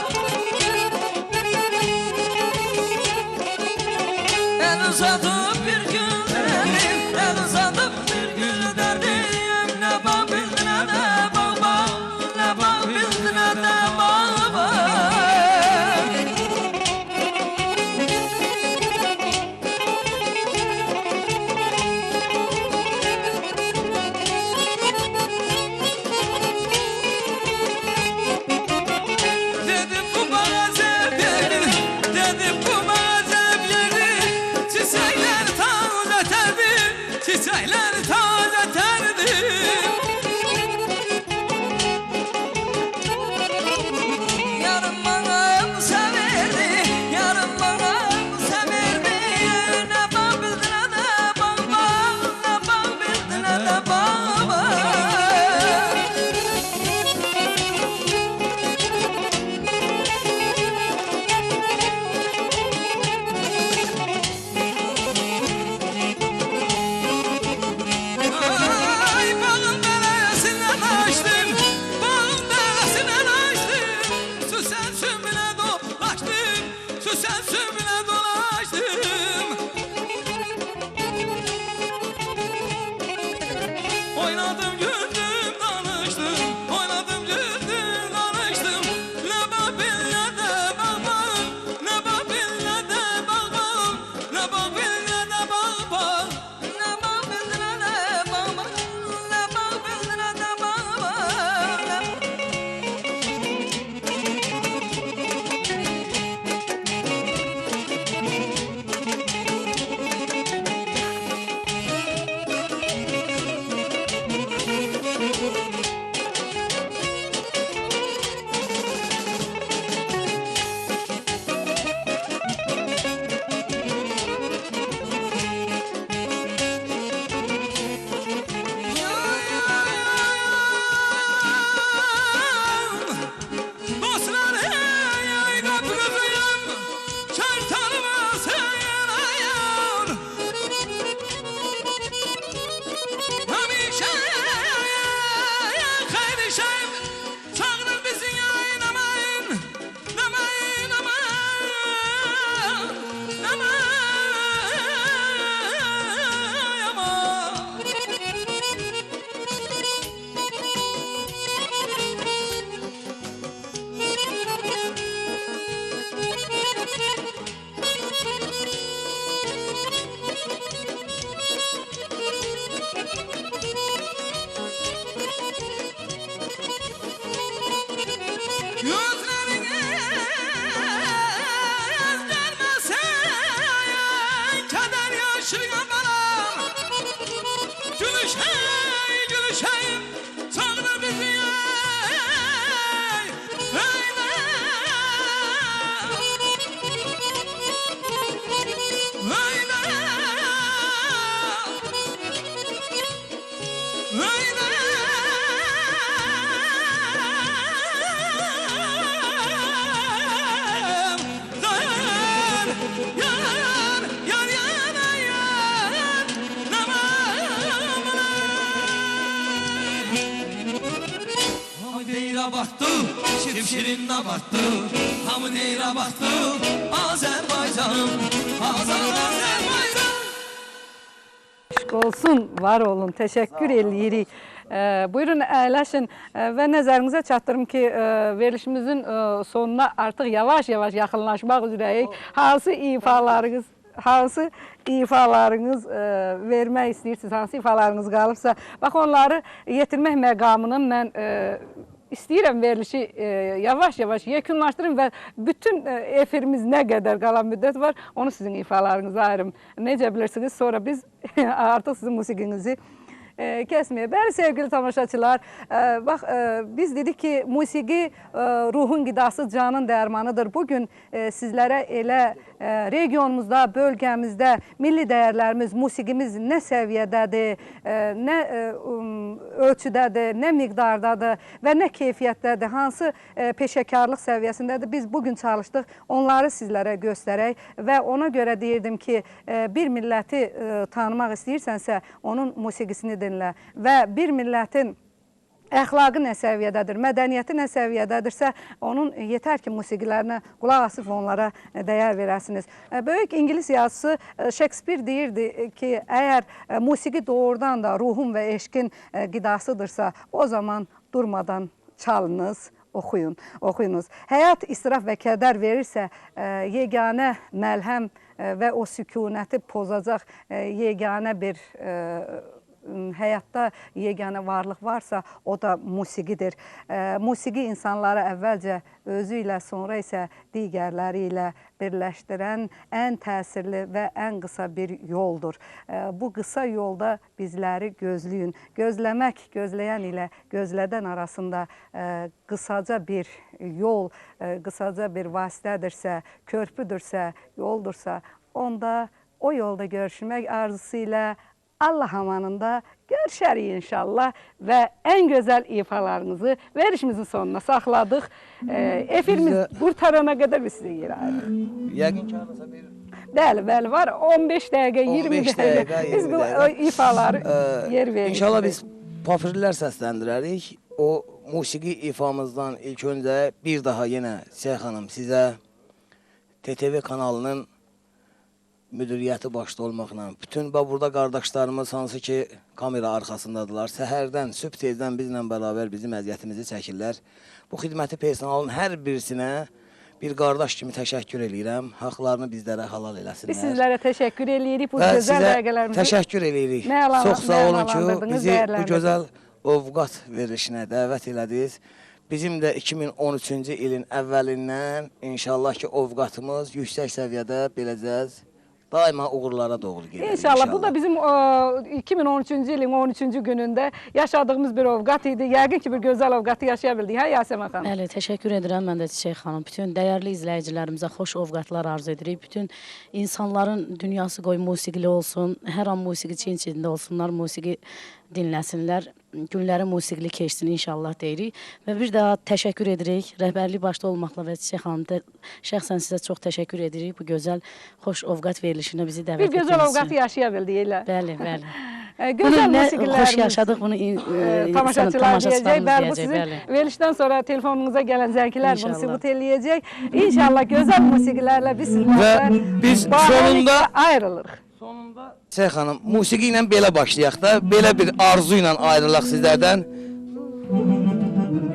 [SPEAKER 11] El uzatıp bir gül derdim, el uzatıp bir gül derdim. Ne babil ne de bağlar, ne babil ne de bağlar.
[SPEAKER 4] Çiçekler taze terdim.
[SPEAKER 11] Yarım bana severdi, yarım bana severdi. Ne babildin ne baba, ne babildin ne baba.
[SPEAKER 4] Oynadım güldüm danıştım, oynadım güldüm danıştım. Ne babil ne de bağbağım, ne babil ne de bağbağım, ne babil ne de bağbağım.
[SPEAKER 11] Ne babildin ne baba, ne babildin ne baba.
[SPEAKER 4] gülüşeyim Çağla bizi Öyle
[SPEAKER 11] Baktı, şifşirin baktı, hamı neyre baktı, Azerbaycan, Azerbaycan.
[SPEAKER 1] Aşk olsun, var olun, teşekkür edirik. Buyurun əyləşin və nəzərinizə çatdırım ki, verilişimizin sonuna artıq yavaş-yavaş yaxınlaşmaq üzrəyik. Hansı ifalarınız vermək istəyirsiniz, hansı ifalarınız qalıbsa, bax onları yetirmək məqamının mən İstəyirəm verilişi yavaş-yavaş yekunlaşdırın və bütün efirimiz nə qədər qalan müddət var, onu sizin ifalarınıza ayırım. Necə bilirsiniz, sonra biz artıq sizin musiqinizi kəsməyə. Bəli, sevgili tamaşaçılar, bax, biz dedik ki, musiqi ruhun qidası, canın dərmanıdır. Bugün sizlərə elə regionumuzda, bölgəmizdə milli dəyərlərimiz, musiqimiz nə səviyyədədir, nə ölçüdədir, nə miqdardadır və nə keyfiyyətdədir, hansı peşəkarlıq səviyyəsindədir. Biz bugün çalışdıq, onları sizlərə göstərək və ona görə deyirdim ki, bir milləti tanımaq istəyirsənsə, onun musiqisini dinlə və bir millətin əxlaqı nə səviyyədədir, mədəniyyəti nə səviyyədədirsə, onun yetər ki, musiqilərinə qulaq asıb onlara dəyər verəsiniz. Böyük İngilis yazısı Shakespeare deyirdi ki, əgər musiqi doğrudan da ruhun və eşqin qidasıdırsa, o zaman durmadan çalınız, oxuyunuz. Həyat israf və kədər verirsə, yeganə məlhəm və o sükunəti pozacaq yeganə bir həyatda yeganə varlıq varsa, o da musiqidir. Musiqi insanları əvvəlcə özü ilə, sonra isə digərləri ilə birləşdirən ən təsirli və ən qısa bir yoldur. Bu qısa yolda bizləri gözləyin. Gözləmək, gözləyən ilə gözlədən arasında qısaca bir yol, qısaca bir vasitədirsə, körpüdürsə, yoldursa, onda o yolda görüşmək arzusu ilə Allah amanında görüşərik inşallah və ən gözəl ifalarınızı verişimizin sonuna saxladıq. Efirimiz qurtarana qədər biz sizə yer ayırıq.
[SPEAKER 2] Yəqin ki, arasa bir...
[SPEAKER 1] Bəli, var. 15 dəqiqə, 20 dəqiqə. Biz bu ifaları yer veririk.
[SPEAKER 2] İnşallah biz pafirlər səsləndirərik. O musiqi ifamızdan ilk öncə bir daha yenə Şeyx xanım sizə TTV kanalının müdiriyyəti başda olmaqla, bütün burada qardaşlarımız hansı ki kamera arxasındadılar, səhərdən, sübh tezdən bizlə bərabər bizim əziyyətimizi çəkirlər. Bu xidməti personalın hər birisinə bir qardaş kimi təşəkkür eləyirəm, haqlarını bizlərə halal eləsinlər.
[SPEAKER 1] Biz sizlərə təşəkkür eləyirik bu gözəl dəqiqələrimizi.
[SPEAKER 2] Təşəkkür eləyirik. Çox sağ olun ki, bizi bu gözəl ovqat verilişinə dəvət elədiniz. Bizim də 2013-cü ilin əvvəlindən inşallah ki, ovqatımız yüksək səviyyədə beləcəz. Daima uğurlara doğru gedir.
[SPEAKER 1] İnşallah. Bu da bizim 2013-cü ilin 13-cü günündə yaşadığımız bir ovqat idi. Yəqin ki, bir gözəl ovqatı yaşaya bildik. Hə, Yasəmən xanım?
[SPEAKER 3] Bəli, təşəkkür edirəm mən də Çiçək xanım. Bütün dəyərli izləyicilərimizə xoş ovqatlar arzu edirik. Bütün insanların dünyası qoy musiqili olsun. Hər an musiqiçi içində olsunlar, musiqi dinləsinlər. Günləri musiqili keçsin inşallah deyirik. Və bir daha təşəkkür edirik. Rəhbərlik başda olmaqla və Çiçək xanım şəxsən sizə çox təşəkkür edirik. Bu gözəl, xoş ovqat verilişinə bizi dəvət etdiyiniz üçün.
[SPEAKER 1] Bir gözəl ovqatı yaşaya bildik elə.
[SPEAKER 3] Bəli.
[SPEAKER 1] Gözəl musiqilərimiz.
[SPEAKER 3] Xoş yaşadıq bunu
[SPEAKER 1] tamaşaçılar deyəcək. Bəli, bu sizin verilişdən sonra telefonunuza gələn zənglər bunu sübut eləyəcək. İnşallah gözəl musiqilərlə biz
[SPEAKER 2] sonunda
[SPEAKER 1] ayrılırıq.
[SPEAKER 2] Şeyx xanım, musiqi ilə belə başlayaq da, belə bir arzu ilə ayrılaq sizlərdən.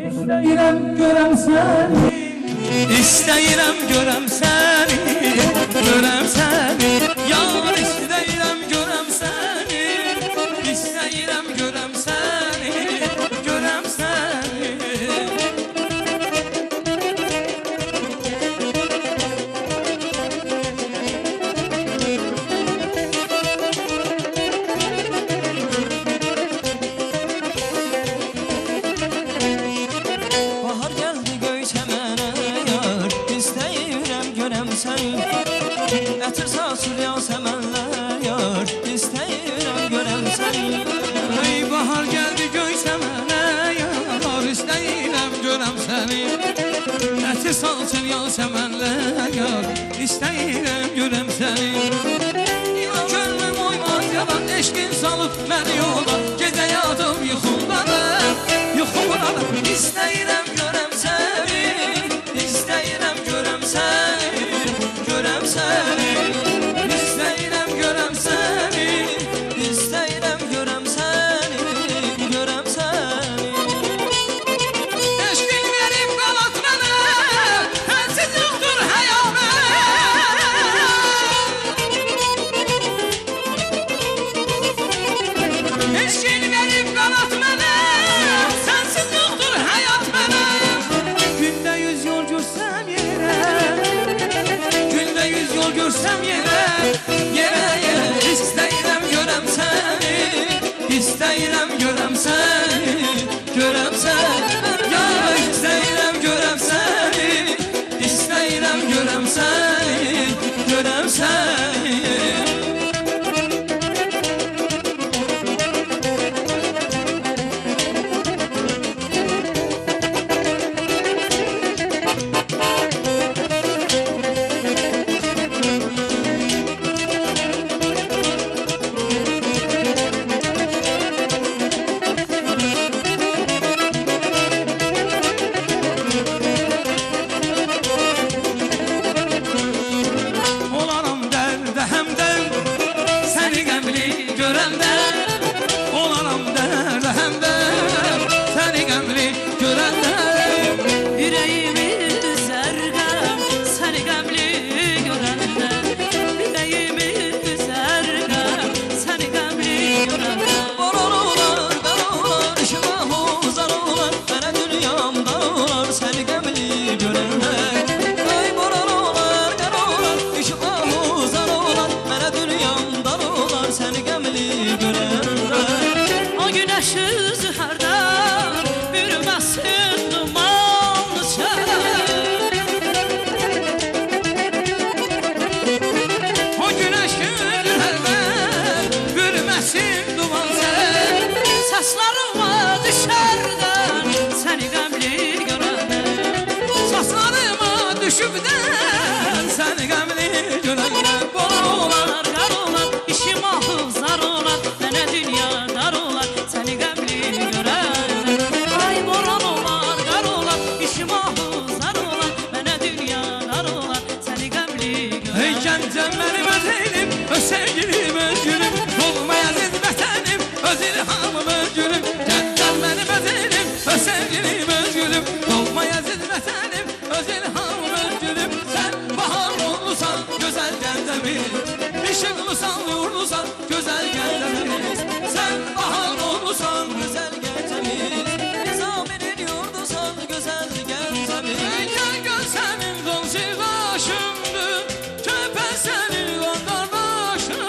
[SPEAKER 11] İstəyirəm görəm səni, istəyirəm görəm səni, yar istəyirəm görəm səni, istəyirəm görəm səni, görəm səni.
[SPEAKER 4] Həvəsi salsın yasəmənlər yar İstəyirəm görəm səni Könlüm oymaz yalan eşqin salıb məni yola Gecə yadım yuxumdadır Yuxumdadır İstəyirəm görəm səni İstəyirəm görəm səni Görəm səni İstəyirəm görəm səni İstəyirəm görəm səni Görəm səni Eşqin verib qalat mənə Hənsiz yoxdur həyamə Eşqin verib qalat mənə Sənsiz yoxdur həyat mənə Gündə 100 yol görsəm yerə Gündə 100 yol görsəm yerə Yerə yerə İstəyirəm görəm səni İstəyirəm görəm səni Görəm səni Ya istəyirəm görəm səni İstəyirəm görəm səni Görəm səni Olaram dərdə həmdən Səni qəmli görəndə Olaram dərdə həmdən Səni qəmli görəndə
[SPEAKER 6] Yüreğimi üzərəm səni qəmli görəndə Yüreğimi üzərəm səni qəmli görəndə
[SPEAKER 11] Boran olar, ben olar, işime huzar olar Mənə dünyamda olar, səni qəmli görəndə Ay boran olar, qar olar, işime huzar olar Mənə dünyamda olar, səni qəmli görəndə
[SPEAKER 6] O güneş yüzü hərdən bürməsin dumanlı çay
[SPEAKER 4] O güneş güldür həlvər Bürməsin duman sən
[SPEAKER 6] Saçlarıma düşərdən səni qəmli görəndə
[SPEAKER 4] Saçlarıma düşübdən Səni qəmli görəndə
[SPEAKER 6] Boran olar, qar olar, işim ahuzar olar Mənə dünya dar olar, səni qəmli görəndə Ay boran olar, qar olar, işim ahuzar olar Mənə dünya dar olar, səni qəmli
[SPEAKER 4] Ey
[SPEAKER 6] görəndə
[SPEAKER 4] gəncəm mənim öz elim Öz sevgilim öz gülüm Olmaya ziz vətənim Öz ilhamım öz gülüm Gəncəm mənim öz elim Öz sevgilim öz gülüm Olmaya ziz vətənim Öz ilhamım öz gülüm Sən bahar olursan Gözəl gəncəmiz İşıqlısan uğurlusan Gözəl gəncəmiz Sən bahar olursan
[SPEAKER 11] Gözəl gəncəmiz Nizaminin yurdusan, gözəl gəncəmiz
[SPEAKER 4] Gel gel senin donsi başımdır Köpek senin kondar başımdır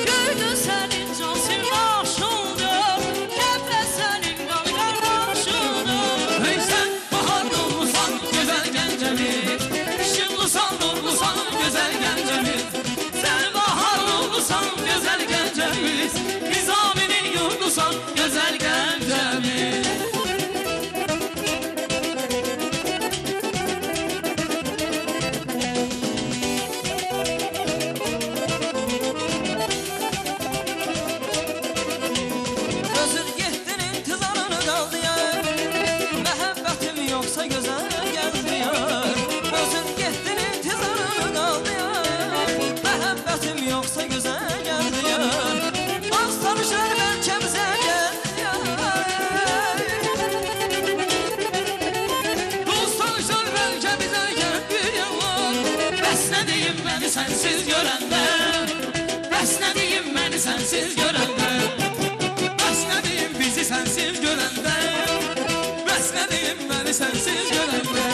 [SPEAKER 6] Gördü sənin can silvaşındır Kəpə sənin qan qardaşındır
[SPEAKER 4] Hey sen bahar olursan güzel gencemiz Işıklısan nurlusan güzel gencemiz Sen bahar olursan güzel gencemiz Nizaminin yurdusan güzel gencemiz
[SPEAKER 11] Özür getdin intizarını qaldı yar Məhəbbətim yoxsa gözəl gəldi yar Özür getdin intizarını qaldı yar Məhəbbətim yoxsa gözəl gəldi yar Az tanışar bəlkə bizə gəldi yar
[SPEAKER 4] Dost tanışlar belki bize gel bir yalan Bəs ne diyeyim beni sensiz görəndə Bəs ne diyeyim beni sensiz görəndə Bəs ne diyeyim bizi sensiz görəndə Bəs ne diyeyim beni sensiz görəndə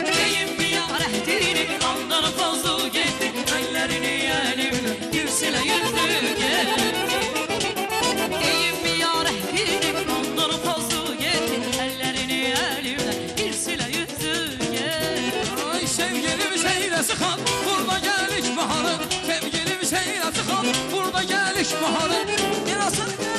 [SPEAKER 6] Deyim mi ya rəhdini Andan fazla getdi Əllərini əlimlə Yürsülə yüzdü Deyim mi ya rəhdini Andan fazla getdi Əllərini əlimlə Yürsülə yüzdü
[SPEAKER 4] Ay sevgilim seyləsi xan Burada gəliş baharı Sevgilim seyləsi xan Burada gəliş baharı
[SPEAKER 11] Yarasın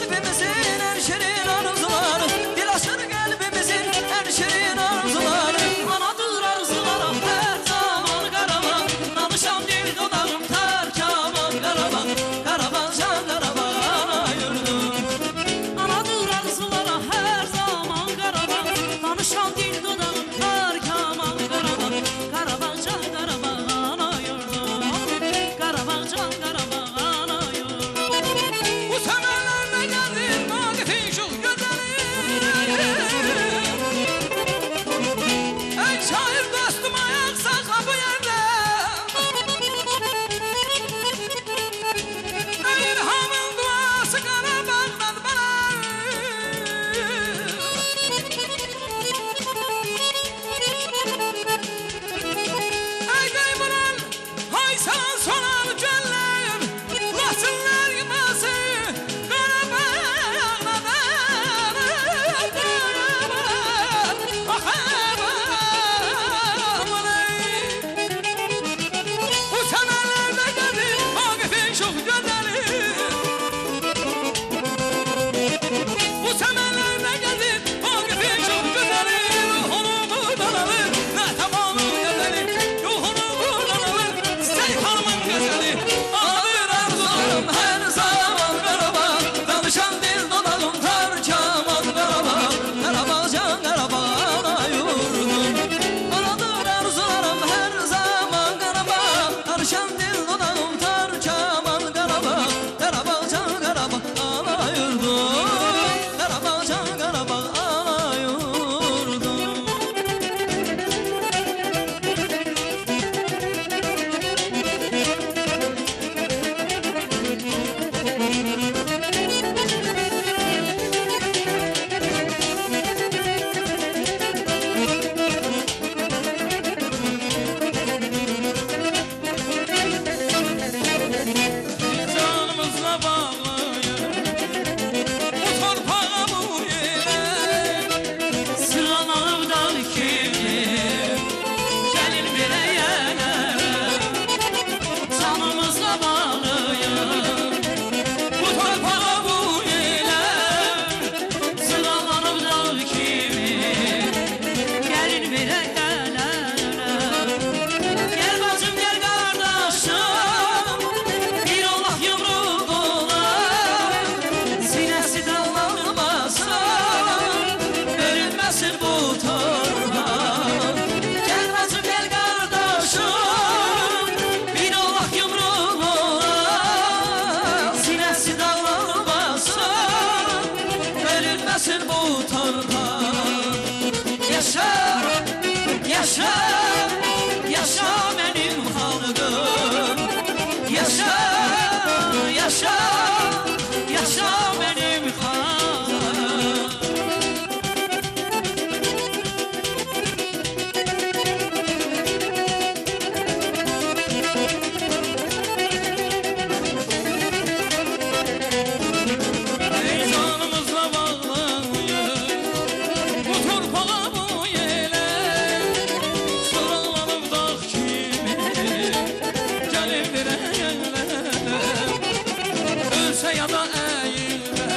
[SPEAKER 4] ya da eğilme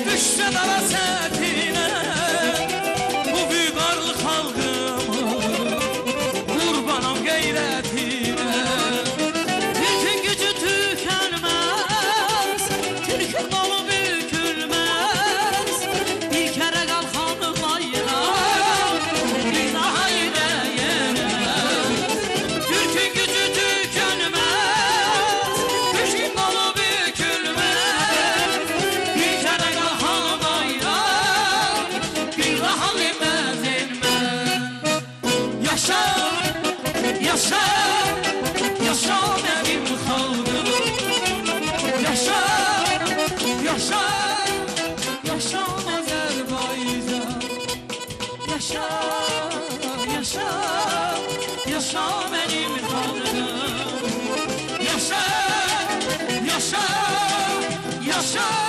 [SPEAKER 4] Düşse dara sətine Bu büyük varlık halkımın Qurbanam qeyrətinə
[SPEAKER 6] Türk'ün gücü tükenmez, Türk'ün dolu bükülmez. Bir kere kalkanı bayram, bir daha yine yenemez.
[SPEAKER 4] Türk'ün gücü tükenmez Türk'ün dolu bükülmez
[SPEAKER 6] Bir kere kalkanı bayram,
[SPEAKER 4] Bir daha inmez inmez
[SPEAKER 6] yaşa, yaşa, yaşa benim halkım. Yaşa, yaşa, yaşa Azerbaycan. Yaşa, yaşa, yaşa benim halkım.
[SPEAKER 4] Yaşa, yaşa, yaşa